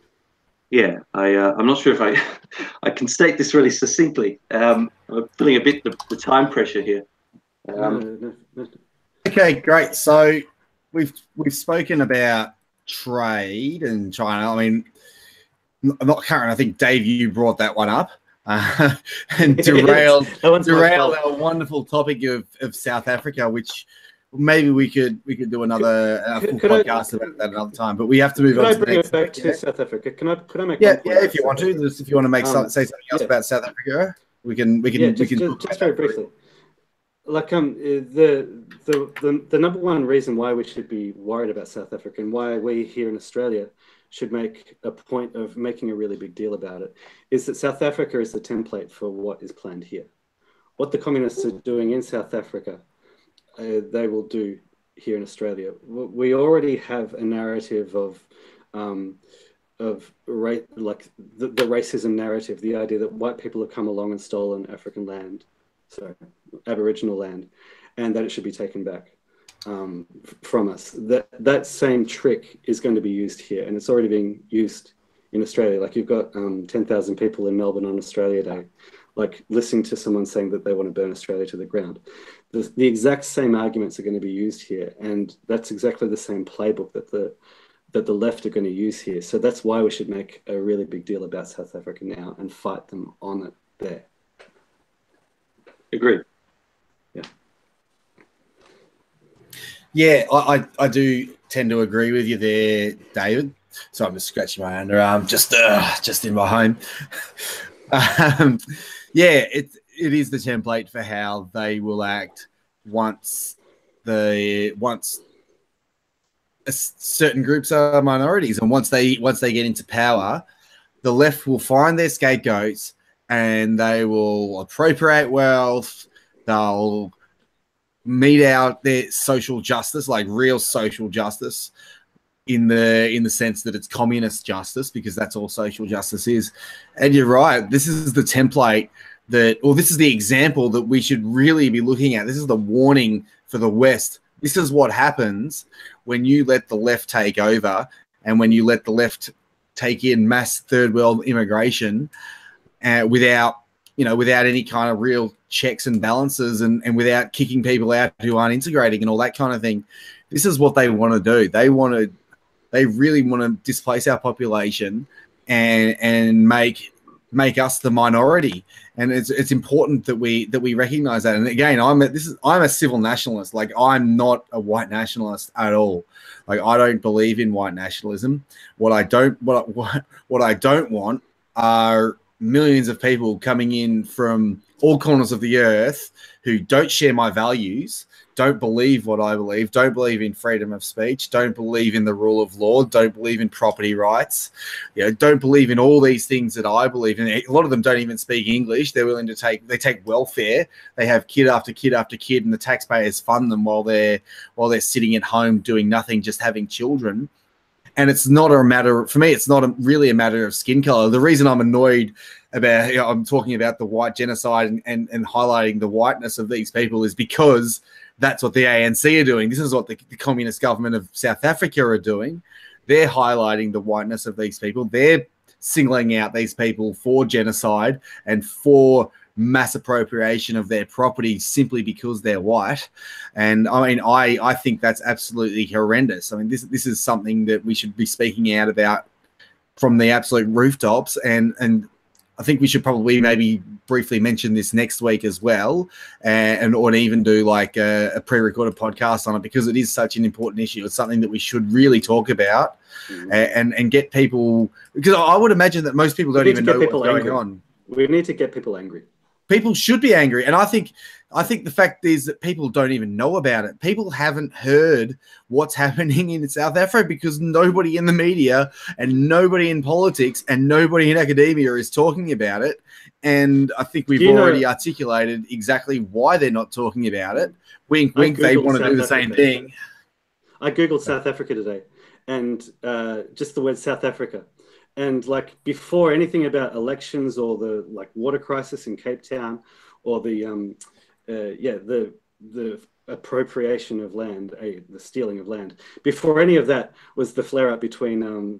yeah, I'm not sure if I can state this really succinctly. I'm feeling a bit the time pressure here. Okay, great. So we've spoken about trade and China. I mean, not current. I think Dave, you brought that one up and derailed our wonderful topic of South Africa, which maybe we could do another full podcast about that another time. But we have to move on to the next. Back to South Africa. Can I make? Yeah, if you want to. If you want to make say something else about South Africa, we can. Just very briefly. Like the number one reason why we should be worried about South Africa and why we here in Australia should make a point of making a really big deal about it is that South Africa is the template for what is planned here. What the communists are doing in South Africa, they will do here in Australia. We already have a narrative of like the racism narrative, the idea that white people have come along and stolen African land, Aboriginal land, and that it should be taken back from us. That same trick is going to be used here, and it's already being used in Australia. Like you've got 10,000 people in Melbourne on Australia Day, like listening to someone saying that they want to burn Australia to the ground. The exact same arguments are going to be used here, and that's exactly the same playbook that the left are going to use here. So that's why we should make a really big deal about South Africa now and fight them on it there. Agreed. Yeah, I do tend to agree with you there, David. So I'm just scratching my underarm just in my home. Yeah, it is the template for how they will act once certain groups are minorities, and once they get into power, the left will find their scapegoats and they will appropriate wealth. They'll mete out their social justice, like real social justice, in the sense that it's communist justice, because that's all social justice is. And you're right, this is the template this is the example that we should really be looking at. This is the warning for the West. This is what happens when you let the left take over, and when you let the left take in mass third world immigration without any kind of real checks and balances, and without kicking people out who aren't integrating and all that kind of thing. This is what they want to do. They really want to displace our population and make make us the minority, and it's important that we recognize that. And again, I'm a civil nationalist. Like, I'm not a white nationalist at all. Like, I don't believe in white nationalism. What I don't want are millions of people coming in from all corners of the earth who don't share my values, don't believe what I believe, don't believe in freedom of speech, don't believe in the rule of law, don't believe in property rights, don't believe in all these things that I believe in. A lot of them don't even speak English. They're willing to take welfare. They have kid after kid after kid, and the taxpayers fund them while they're sitting at home doing nothing, just having children. And it's not a matter, for me, it's not really a matter of skin color. The reason I'm annoyed about, I'm talking about the white genocide and highlighting the whiteness of these people is because that's what the ANC are doing. This is what the communist government of South Africa are doing. They're highlighting the whiteness of these people. They're singling out these people for genocide and for mass appropriation of their property simply because they're white. And I mean, I think that's absolutely horrendous. I mean, this is something that we should be speaking out about from the absolute rooftops, and I think we should probably maybe briefly mention this next week as well, or even do like a pre-recorded podcast on it, because it is such an important issue. It's something that we should really talk about and get people, because I would imagine that most people don't even know what's going on. We need to get people angry. People should be angry. And I think the fact is that people don't even know about it. People haven't heard what's happening in South Africa because nobody in the media and nobody in politics and nobody in academia is talking about it. And I think we've already articulated exactly why they're not talking about it. Wink, wink, they want to do the same thing. I Googled South Africa today, and just the word South Africa. And like, before anything about elections or the like water crisis in Cape Town, or the appropriation of land, the stealing of land, before any of that was the flare up between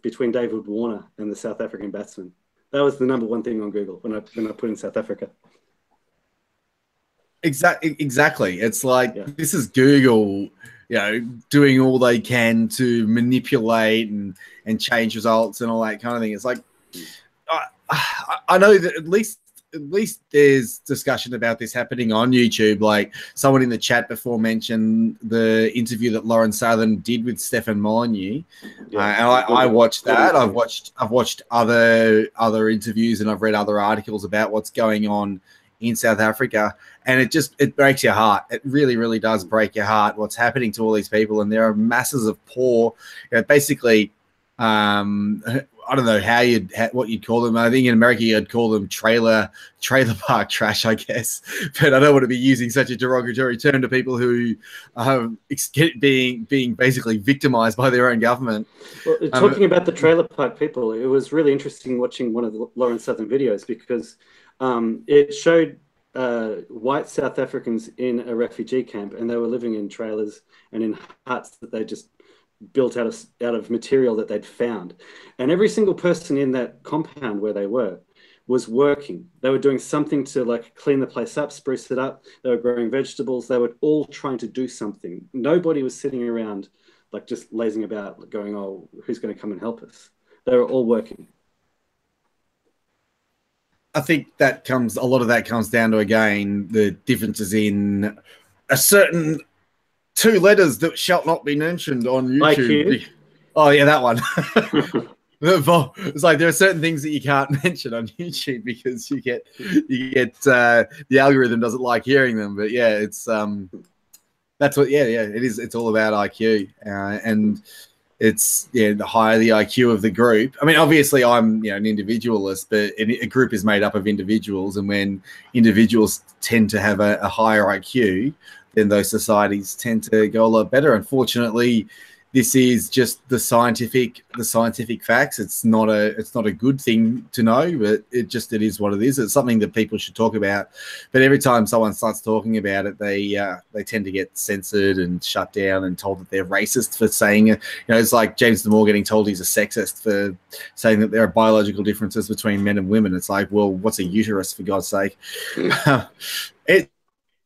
between David Warner and the South African batsman. That was the #1 thing on Google when I put in South Africa. Exactly. It's like, this is Google, doing all they can to manipulate and change results and all that kind of thing. It's like, I know that at least there's discussion about this happening on YouTube. Like, someone in the chat before mentioned the interview that Lauren Southern did with Stefan Molyneux. And I watched that. I've watched other interviews, and I've read other articles about what's going on in South Africa, and it breaks your heart. It really, really does break your heart what's happening to all these people. And there are masses of poor, basically, I don't know what you'd call them. I think in America you'd call them trailer park trash, I guess. But I don't want to be using such a derogatory term to people who are being basically victimized by their own government. Well, talking about the trailer park people, it was really interesting watching one of the Lauren Southern videos, because it showed white South Africans in a refugee camp, and they were living in trailers and in huts that they just built out of material that they'd found. And every single person in that compound where they were was working. They were doing something to like clean the place up, spruce it up. They were growing vegetables. They were all trying to do something. Nobody was sitting around like just lazing about going, oh, who's going to come and help us? They were all working. I think a lot of that comes down to, again, the differences in a certain 2 letters that shall not be mentioned on YouTube. IQ? Oh yeah, that one. It's like there are certain things that you can't mention on YouTube because you get the algorithm doesn't like hearing them. But yeah, it's that's what it is. It's all about IQ, and it's the higher the IQ of the group. I mean, obviously I'm an individualist, but a group is made up of individuals, and when individuals tend to have a higher IQ, then those societies tend to go a lot better. Unfortunately, this is just the scientific facts. It's not a good thing to know, but it is what it is. It's something that people should talk about. But every time someone starts talking about it, they tend to get censored and shut down and told that they're racist for saying it. It's like James Damore getting told he's a sexist for saying that there are biological differences between men and women. It's like, well, what's a uterus, for God's sake?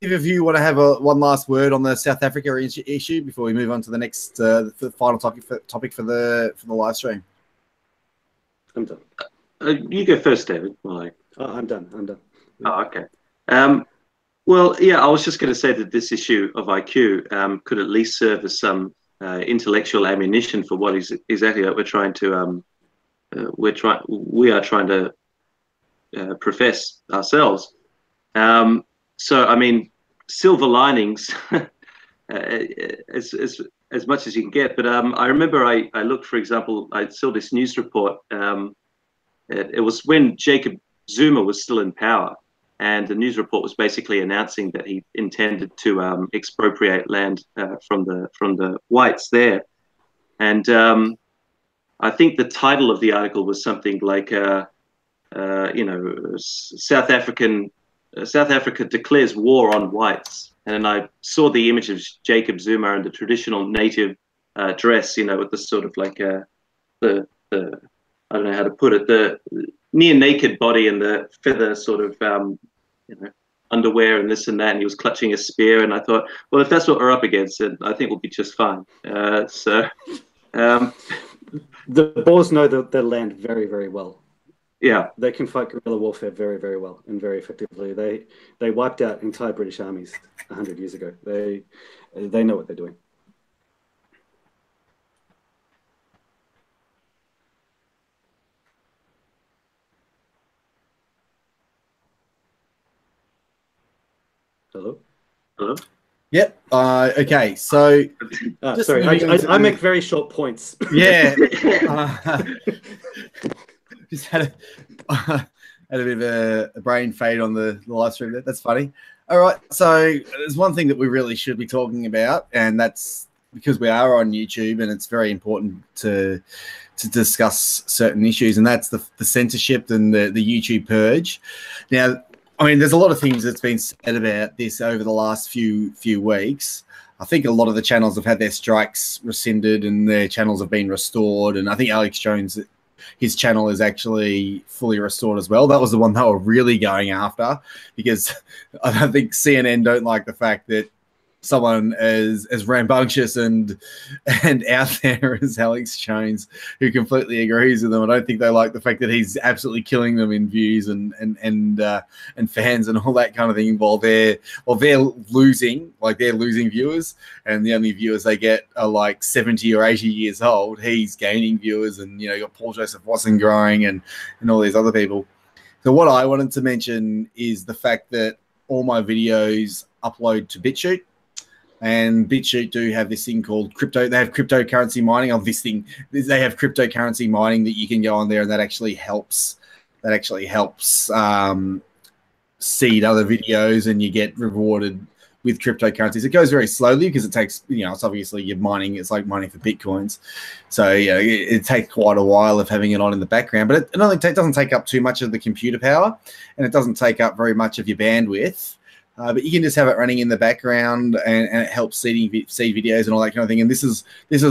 If you want to have one last word on the South Africa issue before we move on to the next, the final topic for the live stream. I'm done. You go first, David. I'm done. I'm done. Oh, okay. Well, yeah, I was just going to say that this issue of IQ could at least serve as some intellectual ammunition for what is exactly that we are trying to profess ourselves. So, I mean, silver linings, as much as you can get. But I remember I looked, for example, I saw this news report. It was when Jacob Zuma was still in power, and the news report was basically announcing that he intended to expropriate land from the whites there. And I think the title of the article was something like, South Africa declares war on whites. And I saw the image of Jacob Zuma in the traditional native dress, with the sort of like the I don't know how to put it, the near naked body and the feather sort of underwear and this and that, and he was clutching a spear. And I thought, well, if that's what we're up against, then I think we'll be just fine. The Boers know their land very, very well. Yeah, they can fight guerrilla warfare very, very well and very effectively. They wiped out entire British armies 100 years ago. They know what they're doing. Hello? Yep. Okay. So, sorry, I make very short points. Yeah. Just had a bit of a brain fade on the live stream. That's funny. All right. So there's one thing that we really should be talking about, and that's because we are on YouTube, and it's very important to discuss certain issues, and that's the censorship and the YouTube purge. Now, I mean, there's a lot of things that's been said about this over the last few weeks. I think a lot of the channels have had their strikes rescinded and their channels have been restored. And I think Alex Jones, his channel is actually fully restored as well. That was the one they were really going after, because I don't think CNN don't like the fact that someone as rambunctious and out there as Alex Jones, who completely agrees with them. I don't think they like the fact that he's absolutely killing them in views and fans and all that kind of thing. While they're losing viewers, and the only viewers they get are like 70 or 80 years old. He's gaining viewers, and you got Paul Joseph Watson growing and all these other people. So what I wanted to mention is the fact that all my videos upload to BitChute. And BitChute do have this thing called crypto. They have cryptocurrency mining of this thing. They have cryptocurrency mining that you can go on there, and that actually helps. Seed other videos, and you get rewarded with cryptocurrencies. It goes very slowly because it takes, it's obviously you're mining. It's like mining for bitcoins, so it takes quite a while of having it on in the background. But it only doesn't take up too much of the computer power, and it doesn't take up very much of your bandwidth. But you can just have it running in the background, and it helps seed videos and all that kind of thing. And this is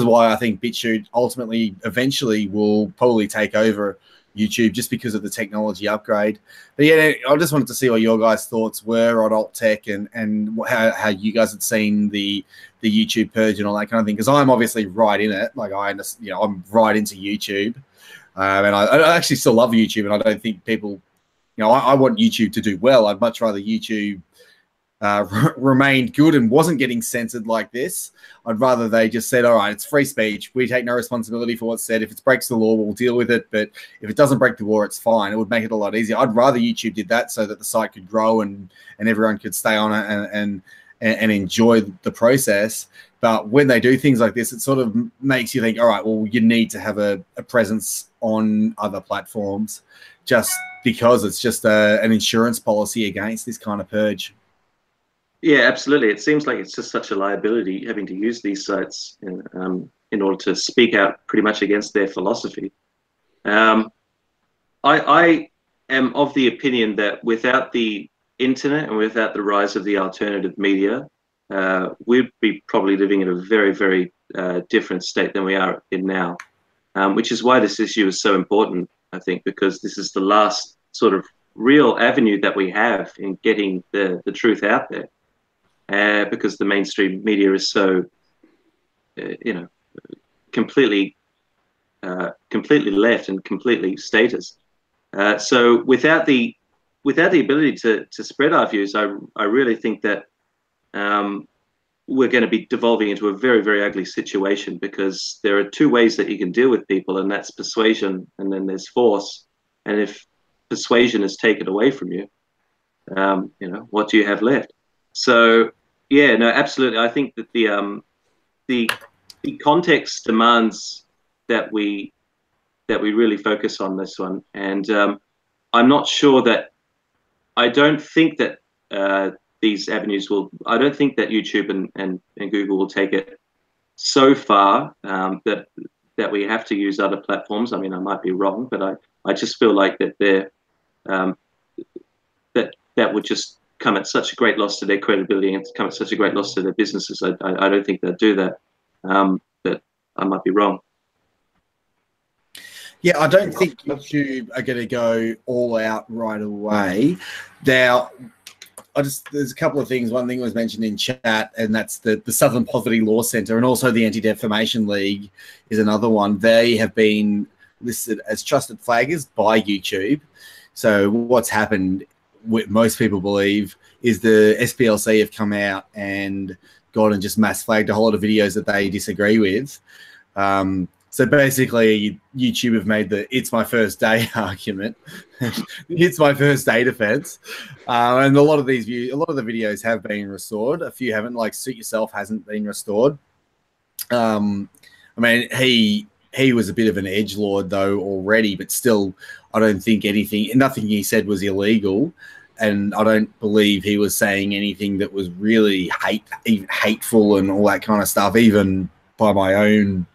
why I think BitChute ultimately, eventually, will probably take over YouTube, just because of the technology upgrade. But yeah, I just wanted to see what your guys' thoughts were on alt tech and how you guys had seen the YouTube purge and all that kind of thing. Because I'm obviously right in it. Like I'm right into YouTube, and I actually still love YouTube. And I don't think people, I want YouTube to do well. I'd much rather YouTube remained good and wasn't getting censored like this. I'd rather they just said, all right, it's free speech. We take no responsibility for what's said. If it breaks the law, we'll deal with it. But if it doesn't break the law, it's fine. It would make it a lot easier. I'd rather YouTube did that so that the site could grow and everyone could stay on it and enjoy the process. But when they do things like this, it sort of makes you think, all right, well, you need to have a presence on other platforms, just because it's just an insurance policy against this kind of purge. Yeah, absolutely. It seems like it's just such a liability having to use these sites in order to speak out pretty much against their philosophy. I am of the opinion that without the internet and without the rise of the alternative media, we'd be probably living in a very, very different state than we are in now, which is why this issue is so important, I think, because this is the last sort of real avenue that we have in getting the truth out there. Because the mainstream media is so, completely left and completely statist. So without the ability to spread our views, I really think that we're going to be devolving into a very, very ugly situation, because there are two ways that you can deal with people, and that's persuasion, and then there's force. And if persuasion is taken away from you, what do you have left? So yeah, no, absolutely. I think that the context demands that we really focus on this one. And I'm not sure that, I don't think that these avenues will, I don't think that YouTube and Google will take it so far that we have to use other platforms. I mean, I might be wrong, but I just feel like that they're that would just come at such a great loss to their credibility and come at such a great loss to their businesses. I don't think they'll do that. But I might be wrong. Yeah, I don't think YouTube are going to go all out right away. Now, there's a couple of things. One thing was mentioned in chat, and that's the Southern Poverty Law Centre, and also the Anti-Defamation League is another one. They have been listed as trusted flaggers by YouTube. So what's happened, what most people believe, is the SPLC have come out and gone and just mass flagged a whole lot of videos that they disagree with. So basically, YouTube have made the "it's my first day" argument. It's my first day defense, and a lot of the videos have been restored. A few haven't, like Suit Yourself hasn't been restored. I mean, he was a bit of an edgelord though already, but still, I don't think nothing he said was illegal, and I don't believe he was saying anything that was really hateful and all that kind of stuff, even by my own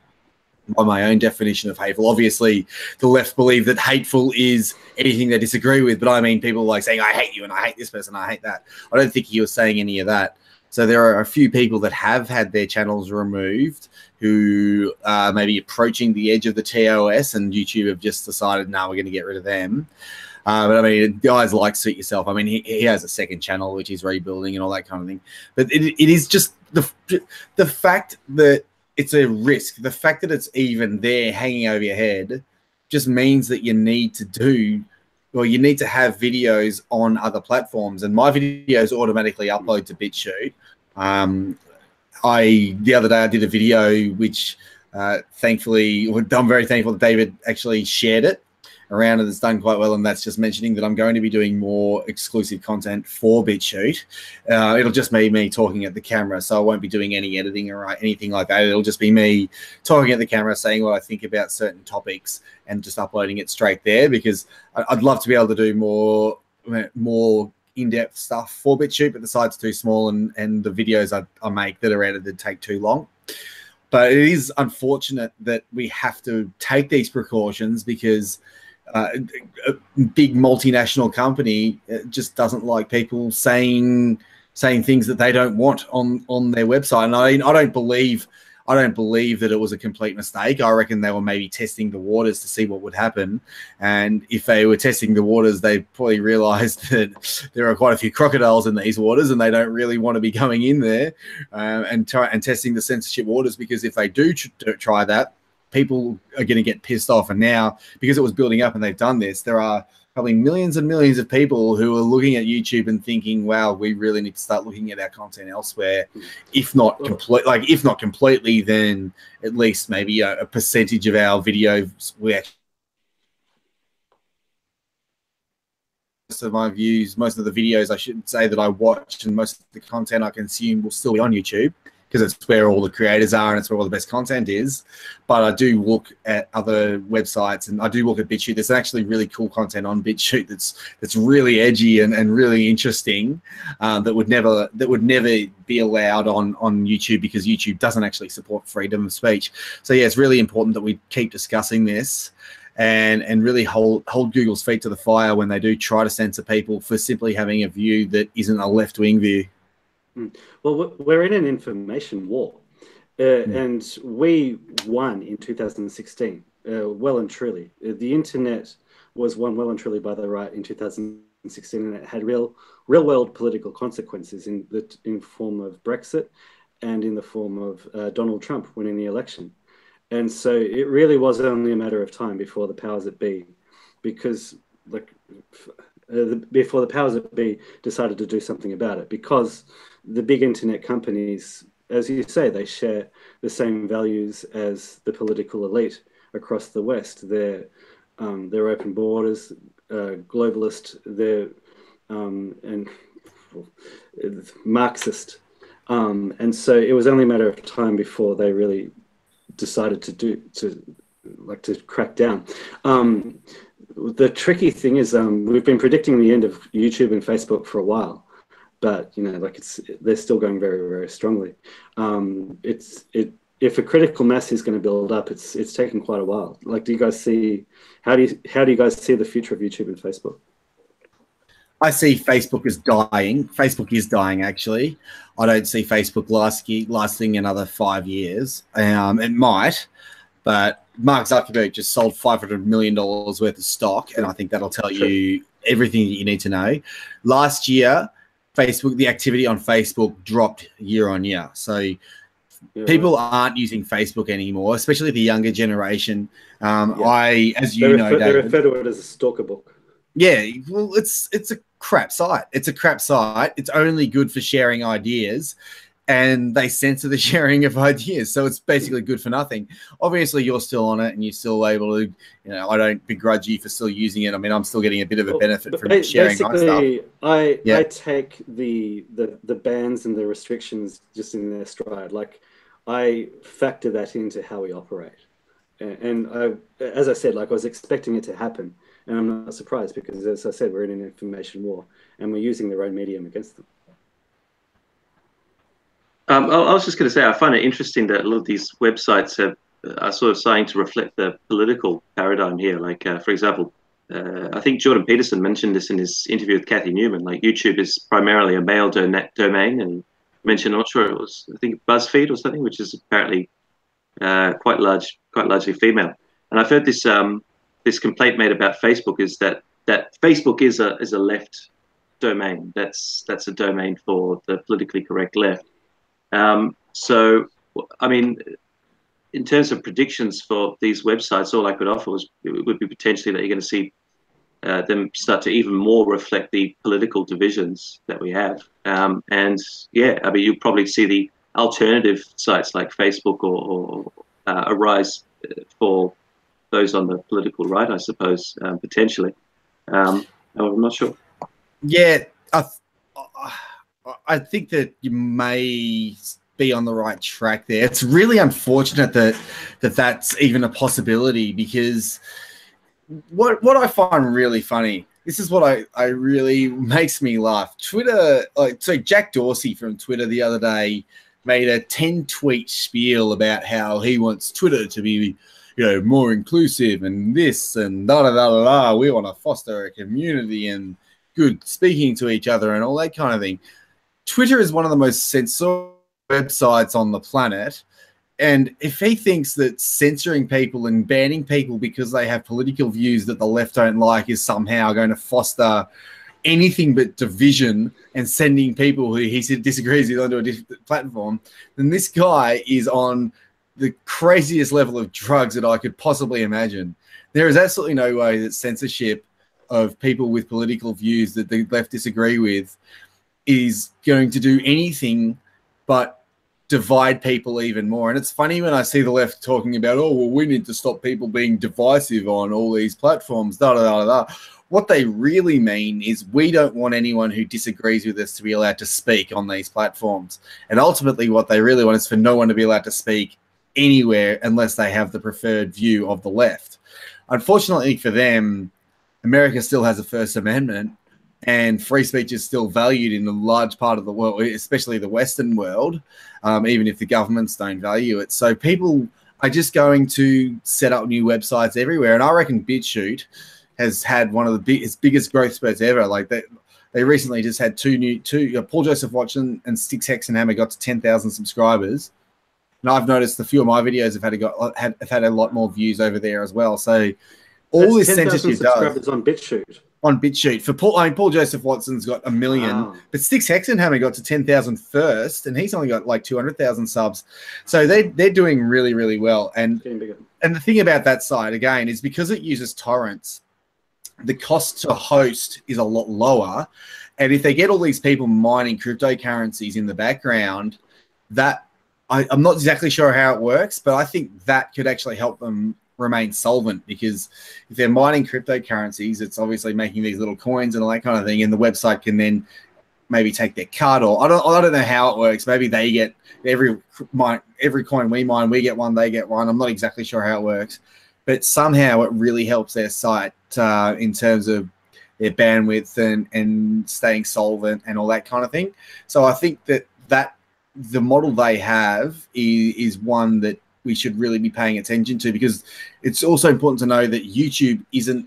definition of hateful. Obviously, the left believe that hateful is anything they disagree with, but I mean people like saying, I hate you and I hate this person, I hate that. I don't think he was saying any of that. So there are a few people that have had their channels removed who are maybe approaching the edge of the TOS, and YouTube have just decided, no, we're going to get rid of them. But I mean, guys like Suit Yourself, I mean, he has a second channel which he's rebuilding and all that kind of thing. But it is just the fact that it's a risk. The fact that it's even there hanging over your head just means that you need to have videos on other platforms. And my videos automatically upload to BitChute. The other day I did a video which thankfully, I'm very thankful that David actually shared it around, and it's done quite well. And that's just mentioning that I'm going to be doing more exclusive content for BitChute. It'll just be me talking at the camera, so I won't be doing any editing or anything like that. It'll just be me talking at the camera, saying what I think about certain topics, and just uploading it straight there, because I'd love to be able to do more in-depth stuff for BitChute, but the site's too small, and the videos I make that are edited take too long. But it is unfortunate that we have to take these precautions, because a big multinational company just doesn't like people saying things that they don't want on their website. And I don't believe that it was a complete mistake. I reckon they were maybe testing the waters to see what would happen. And if they were testing the waters, they probably realized that there are quite a few crocodiles in these waters, and they don't really want to be going in there and testing the censorship waters, because if they do try that, people are going to get pissed off. And now, because it was building up and they've done this, there are probably millions and millions of people who are looking at YouTube and thinking, wow, we really need to start looking at our content elsewhere. If not completely, then at least maybe a percentage of our videos most of my views, most of the videos I should say that I watch, and most of the content I consume will still be on YouTube, because it's where all the creators are and it's where all the best content is. But I do look at other websites, and I do look at BitChute. There's actually really cool content on BitChute that's really edgy and really interesting, that would never be allowed on YouTube, because YouTube doesn't actually support freedom of speech. So yeah, it's really important that we keep discussing this and really hold Google's feet to the fire when they do try to censor people for simply having a view that isn't a left-wing view. Well, we're in an information war, and we won in 2016, well and truly. The internet was won well and truly by the right in 2016, and it had real-world political consequences in form of Brexit and in the form of Donald Trump winning the election. And so it really was only a matter of time before the powers that be, because before the powers that be decided to do something about it, because the big internet companies, as you say, they share the same values as the political elite across the West. They're open borders, globalist, they're and Marxist, and so it was only a matter of time before they really decided to crack down. The tricky thing is we've been predicting the end of YouTube and Facebook for a while, but they're still going very, very strongly. If a critical mass is going to build up, it's taken quite a while. Like, do you guys see how do you guys see the future of YouTube and Facebook? I see Facebook as dying. Facebook is dying, actually. I don't see Facebook lasting another 5 years. It might, but Mark Zuckerberg just sold $500 million worth of stock, and I think that'll tell you everything that you need to know. Last year, the activity on Facebook dropped year on year. So people aren't using Facebook anymore, especially the younger generation. They refer to it as a stalker book. Yeah, well, it's a crap site. It's a crap site. It's only good for sharing ideas, and they censor the sharing of ideas. So it's basically good for nothing. Obviously, you're still on it, and you're still able to, I don't begrudge you for still using it. I mean, I'm still getting a bit of a benefit from sharing my stuff. I take the bans and the restrictions just in their stride. Like, I factor that into how we operate. And as I said, I was expecting it to happen. And I'm not surprised because, as I said, we're in an information war and we're using their own medium against them. I was just going to say, I find it interesting that a lot of these websites are sort of starting to reflect the political paradigm here. Like, for example, I think Jordan Peterson mentioned this in his interview with Kathy Newman. Like, YouTube is primarily a male domain, and he mentioned, I'm not sure it was, I think BuzzFeed or something, which is apparently quite largely female. And I've heard this this complaint made about Facebook is that Facebook is a left domain. That's a domain for the politically correct left. So, I mean, in terms of predictions for these websites, all I could offer would be potentially that you're going to see them start to even more reflect the political divisions that we have. And yeah, I mean, you'll probably see the alternative sites like Facebook or arise for those on the political right, I suppose, potentially. I'm not sure. Yeah, I think that you may be on the right track there. It's really unfortunate that that's even a possibility, because what I find really funny, this is what I really makes me laugh. Twitter, so Jack Dorsey from Twitter the other day made a 10-tweet spiel about how he wants Twitter to be, more inclusive and this and da-da-da-da-da. We want to foster a community and good speaking to each other and all that kind of thing. Twitter is one of the most censored websites on the planet. And if he thinks that censoring people and banning people because they have political views that the left don't like is somehow going to foster anything but division and sending people who he disagrees with onto a different platform, then this guy is on the craziest level of drugs that I could possibly imagine. There is absolutely no way that censorship of people with political views that the left disagree with is going to do anything but divide people even more. And it's funny when I see the left talking about, oh, well, we need to stop people being divisive on all these platforms, da-da-da-da-da. What they really mean is we don't want anyone who disagrees with us to be allowed to speak on these platforms. And ultimately what they really want is for no one to be allowed to speak anywhere unless they have the preferred view of the left. Unfortunately for them, America still has a First Amendment, and free speech is still valued in a large part of the world, especially the Western world, even if the governments don't value it. So people are just going to set up new websites everywhere. And I reckon BitChute has had one of its biggest growth spurts ever. Like they recently just had two Paul Joseph Watson and Sticks Hexenhammer got to 10,000 subscribers. And I've noticed a few of my videos have had a lot more views over there as well. So all this censorship does on BitChute. On BitChute for Paul Joseph Watson's got 1 million, but Sticks Hexenhammer got to 10,000 first, and he's only got like 200,000 subs. So they're doing really, really well. And the thing about that site again is because it uses torrents. the cost to host is a lot lower. And if they get all these people mining cryptocurrencies in the background, that I'm not exactly sure how it works, but I think that could actually help them remain solvent, because if they're mining cryptocurrencies, it's obviously making these little coins and all that kind of thing, and the website can then maybe take their cut, or I don't know how it works. Maybe they get every coin we mine, we get one, they get one. I'm not exactly sure how it works, but somehow it really helps their site in terms of their bandwidth and staying solvent and all that kind of thing. So I think that the model they have is one that we should really be paying attention to, because it's also important to know that YouTube isn't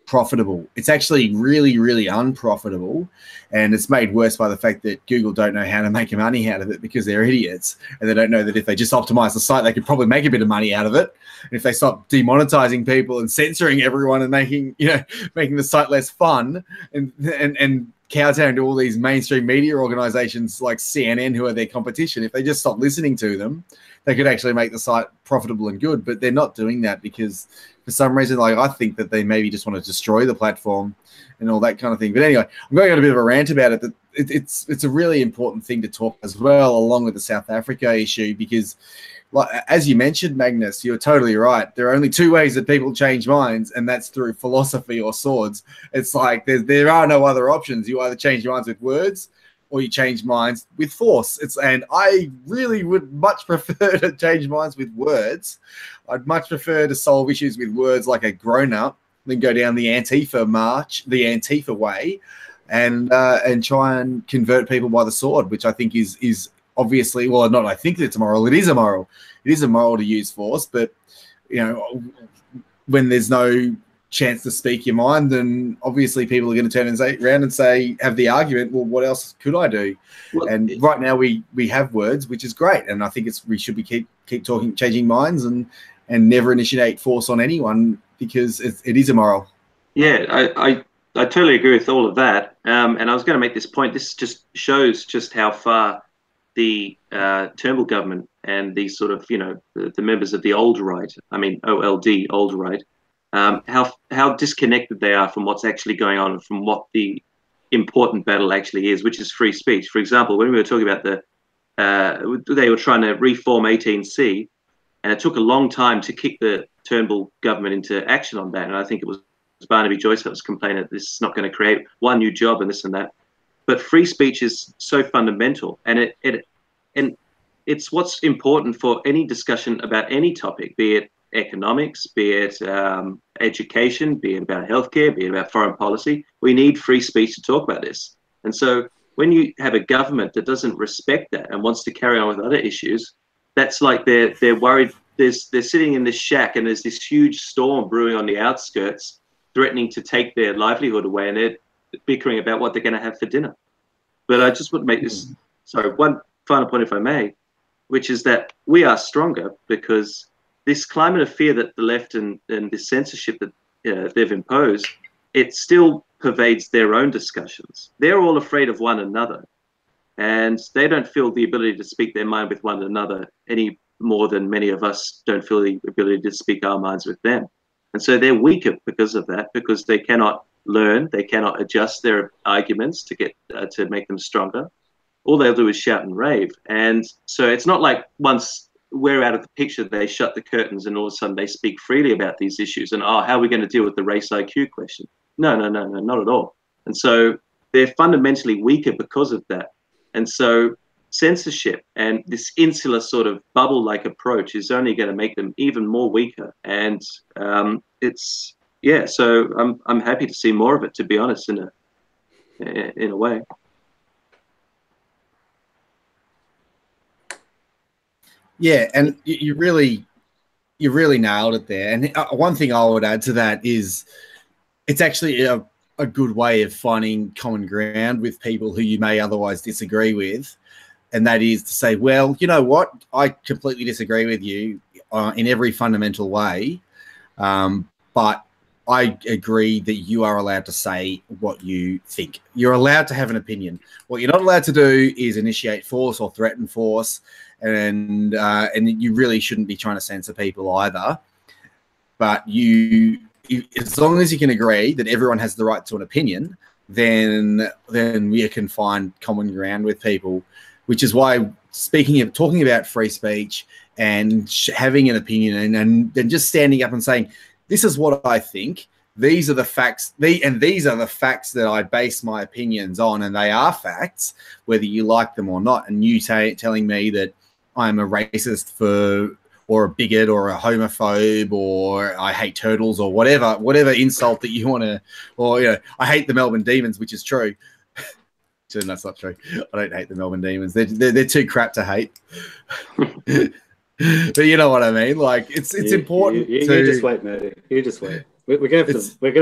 profitable. It's actually really, really unprofitable, and it's made worse by the fact that Google don't know how to make money out of it, because they're idiots, and they don't know that if they just optimize the site, they could probably make a bit of money out of it. And if they stop demonetizing people and censoring everyone and making the site less fun, and kowtowing to all these mainstream media organizations like CNN, who are their competition, if they just stop listening to them, they could actually make the site profitable and good. But they're not doing that, because for some reason, like, I think that they maybe just want to destroy the platform and all that kind of thing. But anyway, I'm going on a bit of a rant about it. That it's a really important thing to talk as well, along with the South Africa issue, because, like, as you mentioned, Magnus, you're totally right. There are only two ways that people change minds, and that's through philosophy or swords. It's like there are no other options. You either change your minds with words, or you change minds with force. And I really would much prefer to change minds with words. I'd much prefer to solve issues with words like a grown-up than go down the Antifa march, the Antifa way, and try and convert people by the sword, which I think is obviously, well, not I think it's immoral. It is immoral. It is immoral to use force, but when there's no chance to speak your mind, then obviously people are going to turn around and say, have the argument, well, what else could I do? Well, and right now we have words, which is great, and I think we should be keep talking, changing minds, and never initiate force on anyone, because it is immoral. Yeah, I totally agree with all of that. And I was going to make this point. This just shows just how far the Turnbull government and these sort of, the members of the old right, I mean OLD, old right, how disconnected they are from what's actually going on and from what the important battle actually is, which is free speech. For example, when we were talking about they were trying to reform 18C, and it took a long time to kick the Turnbull government into action on that. And I think it was Barnaby Joyce that was complaining that this is not going to create one new job and this and that. But free speech is so fundamental, and it's what's important for any discussion about any topic, be it economics, be it education, be it about healthcare, be it about foreign policy. We need free speech to talk about this. And so when you have a government that doesn't respect that and wants to carry on with other issues, that's like they're worried. They're sitting in this shack, and there's this huge storm brewing on the outskirts, threatening to take their livelihood away, and they're bickering about what they're going to have for dinner. But I just want to make this, one final point, if I may, which is that we are stronger because this climate of fear that the left and this censorship that they've imposed, it still pervades their own discussions. They're all afraid of one another, and they don't feel the ability to speak their mind with one another any more than many of us don't feel the ability to speak our minds with them. And so they're weaker because of that, because they cannot learn, they cannot adjust their arguments to get to make them stronger. All they'll do is shout and rave. And so it's not like once we're out of the picture, they shut the curtains and all of a sudden they speak freely about these issues. And, how are we going to deal with the race IQ question? No, not at all. And so they're fundamentally weaker because of that. And so censorship and this insular sort of bubble-like approach is only going to make them even more weaker. And so I'm happy to see more of it, to be honest, in a way. Yeah, and you really nailed it there. And one thing I would add to that is it's actually a good way of finding common ground with people who you may otherwise disagree with. And that is to say, well, you know what? I completely disagree with you in every fundamental way, but I agree that you are allowed to say what you think. You're allowed to have an opinion. What you're not allowed to do is initiate force or threaten force, and you really shouldn't be trying to censor people either. But as long as you can agree that everyone has the right to an opinion, then we can find common ground with people, which is why talking about free speech and having an opinion and then just standing up and saying, this is what I think. These are the facts. These are the facts that I base my opinions on, and they are facts, whether you like them or not. And you telling me that I'm a racist or a bigot or a homophobe or I hate turtles or whatever insult that you want to, or I hate the Melbourne Demons, which is true. So that's not true. I don't hate the Melbourne Demons. They're too crap to hate. But you know what I mean. Like it's important. You just wait, Matty. You just wait. We're gonna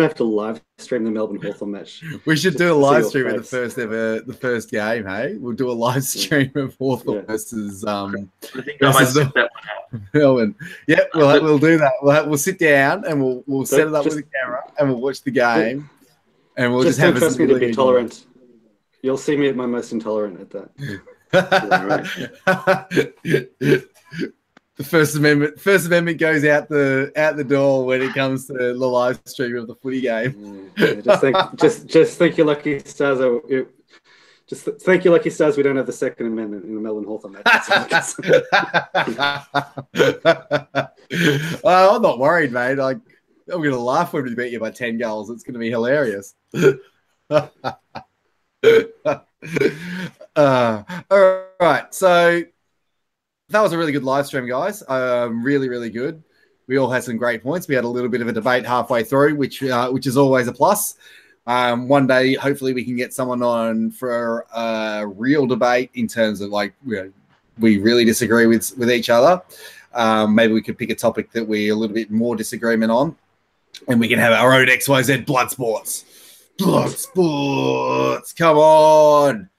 have to live stream the Melbourne Hawthorn match. We should do a live stream of the first game. Hey, we'll do a live stream of Hawthorn versus. I think I might set that one out. Melbourne. Yeah, we'll do that. We'll sit down and we'll set it up with a camera and we'll watch the game, and we'll just have. Trust me to be tolerant. You'll see me at my most intolerant at that. The First Amendment goes out the door when it comes to the live stream of the footy game. Just think you're lucky stars. Just thank you, lucky stars. We don't have the Second Amendment in the Melbourne Hawthorn match. I'm not worried, mate. I'm going to laugh when we beat you by 10 goals. It's going to be hilarious. All right, so. That was a really good live stream, guys. Really, really good. We all had some great points. We had a little bit of a debate halfway through, which is always a plus. One day, hopefully, we can get someone on for a real debate in terms of we really disagree with each other. Maybe we could pick a topic that we a little bit more disagreement on, and we can have our own XYZ blood sports. Blood sports, come on.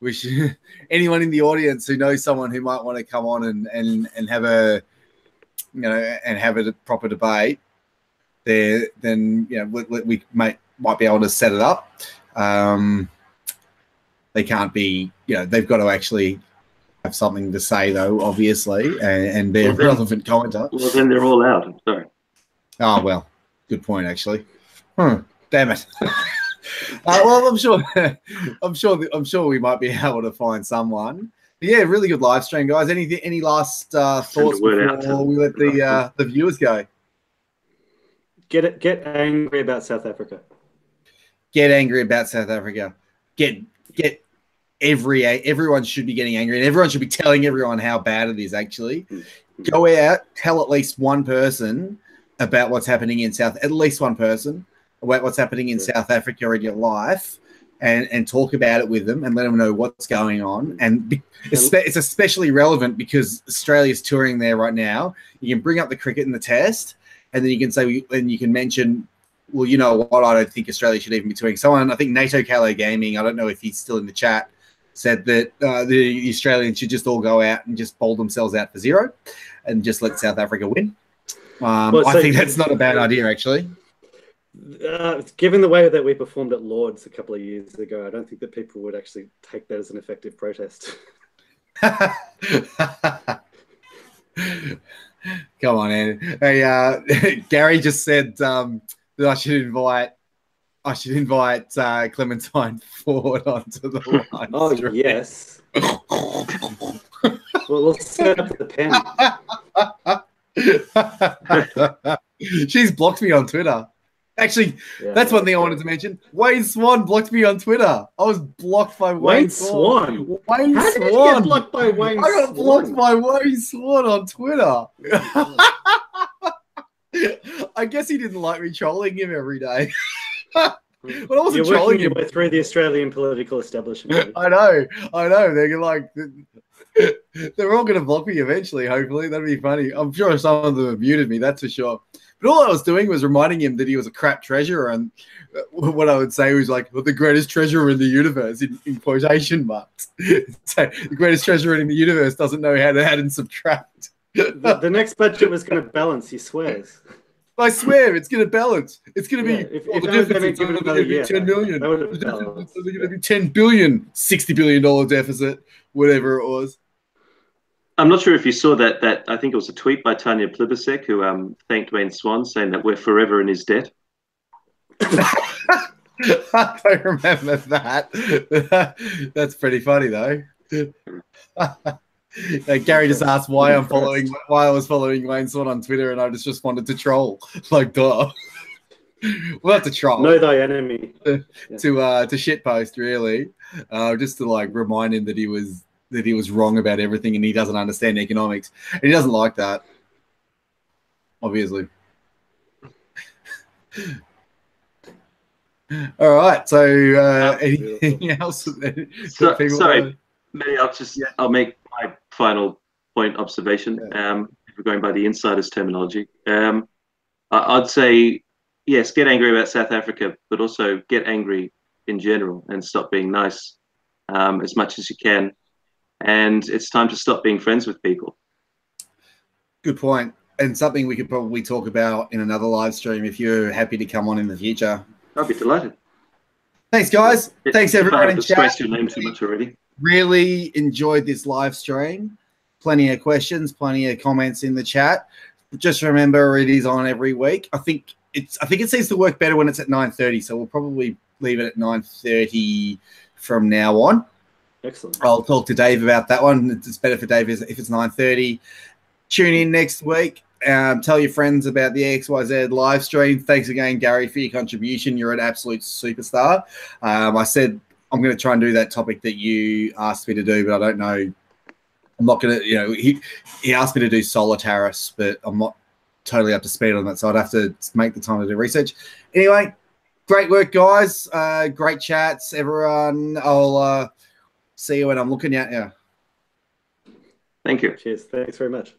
We should. Anyone in the audience who knows someone who might want to come on and have a proper debate, then we might be able to set it up. They can't be, they've got to actually have something to say though, obviously, and be a relevant commenter. Well, then they're all out. I'm sorry. Oh well, good point actually. Damn it. Well, I'm sure we might be able to find someone. But yeah, really good live stream, guys. Any last thoughts before we let the viewers go? Get angry about South Africa. Get angry about South Africa. Everyone should be getting angry, and everyone should be telling everyone how bad it is. Actually, go out, tell at least one person about what's happening in At least one person. About what's happening in South Africa in your life and talk about it with them and let them know what's going on. And it's especially relevant because Australia's touring there right now. You can bring up the cricket and the test, and then you can say, and you can mention, well, you know what, I don't think Australia should even be touring. Someone, I think NATO Calo Gaming, I don't know if he's still in the chat, said that the Australians should just all go out and just bowl themselves out for 0 and just let South Africa win. I think that's not a bad idea, actually. Given the way that we performed at Lord's a couple of years ago, I don't think that people would actually take that as an effective protest. Come on, Andy. Hey, Gary just said that I should invite Clementine Ford onto the line. Oh yes. We'll set up the pen. She's blocked me on Twitter. Actually, that's one thing I wanted to mention. Wayne Swan blocked me on Twitter. I was blocked by Wayne Swan. Wayne How Swan. Did you get blocked by Wayne Swan? I got blocked by Wayne Swan on Twitter. I guess he didn't like me trolling him every day. But I wasn't trolling him. Your way through the Australian political establishment. I know. They're like, they're all going to block me eventually. Hopefully, that'd be funny. I'm sure some of them have muted me. That's for sure. But all I was doing was reminding him that he was a crap treasurer, and what I would say was like, well, the greatest treasurer in the universe, in quotation marks. So the greatest treasurer in the universe doesn't know how to add and subtract. The next budget was going to balance, he swears. I swear, it's going to balance. It's going to be if it's going to be 10 million. It's going to be 10 billion, $60 billion deficit, whatever it was. I'm not sure if you saw that. I think it was a tweet by Tanya Plibersek who thanked Wayne Swan, saying that we're forever in his debt. I don't remember that. That's pretty funny though. Gary just asked why I was following Wayne Swan on Twitter, and I just wanted to troll. Like, duh. We'll have to troll. Know thy enemy. To shitpost, really, just to like remind him that he was wrong about everything, and he doesn't understand economics, and he doesn't like that, obviously. All right. So, anything else? Sorry, maybe I'll make my final point observation. Yeah. If we're going by the insider's terminology, I'd say yes, get angry about South Africa, but also get angry in general and stop being nice as much as you can. And it's time to stop being friends with people. Good point, and something we could probably talk about in another live stream if you're happy to come on in the future. I'd be delighted. Thanks, guys. Thanks, everyone in chat. Your name too much already. Really enjoyed this live stream. Plenty of questions, plenty of comments in the chat. Just remember, it is on every week. I think it seems to work better when it's at 9:30, so we'll probably leave it at 9:30 from now on. Excellent. I'll talk to Dave about that one. It's better for Dave if it's 9:30. Tune in next week. Tell your friends about the XYZ live stream. Thanks again, Gary, for your contribution. You're an absolute superstar. I said I'm going to try and do that topic that you asked me to do, but I don't know. I'm not going to, he asked me to do solar tariffs, but I'm not totally up to speed on that, so I'd have to make the time to do research. Anyway, great work, guys. Great chats, everyone. I'll see you when I'm looking at you. Thank you. Cheers. Thanks very much.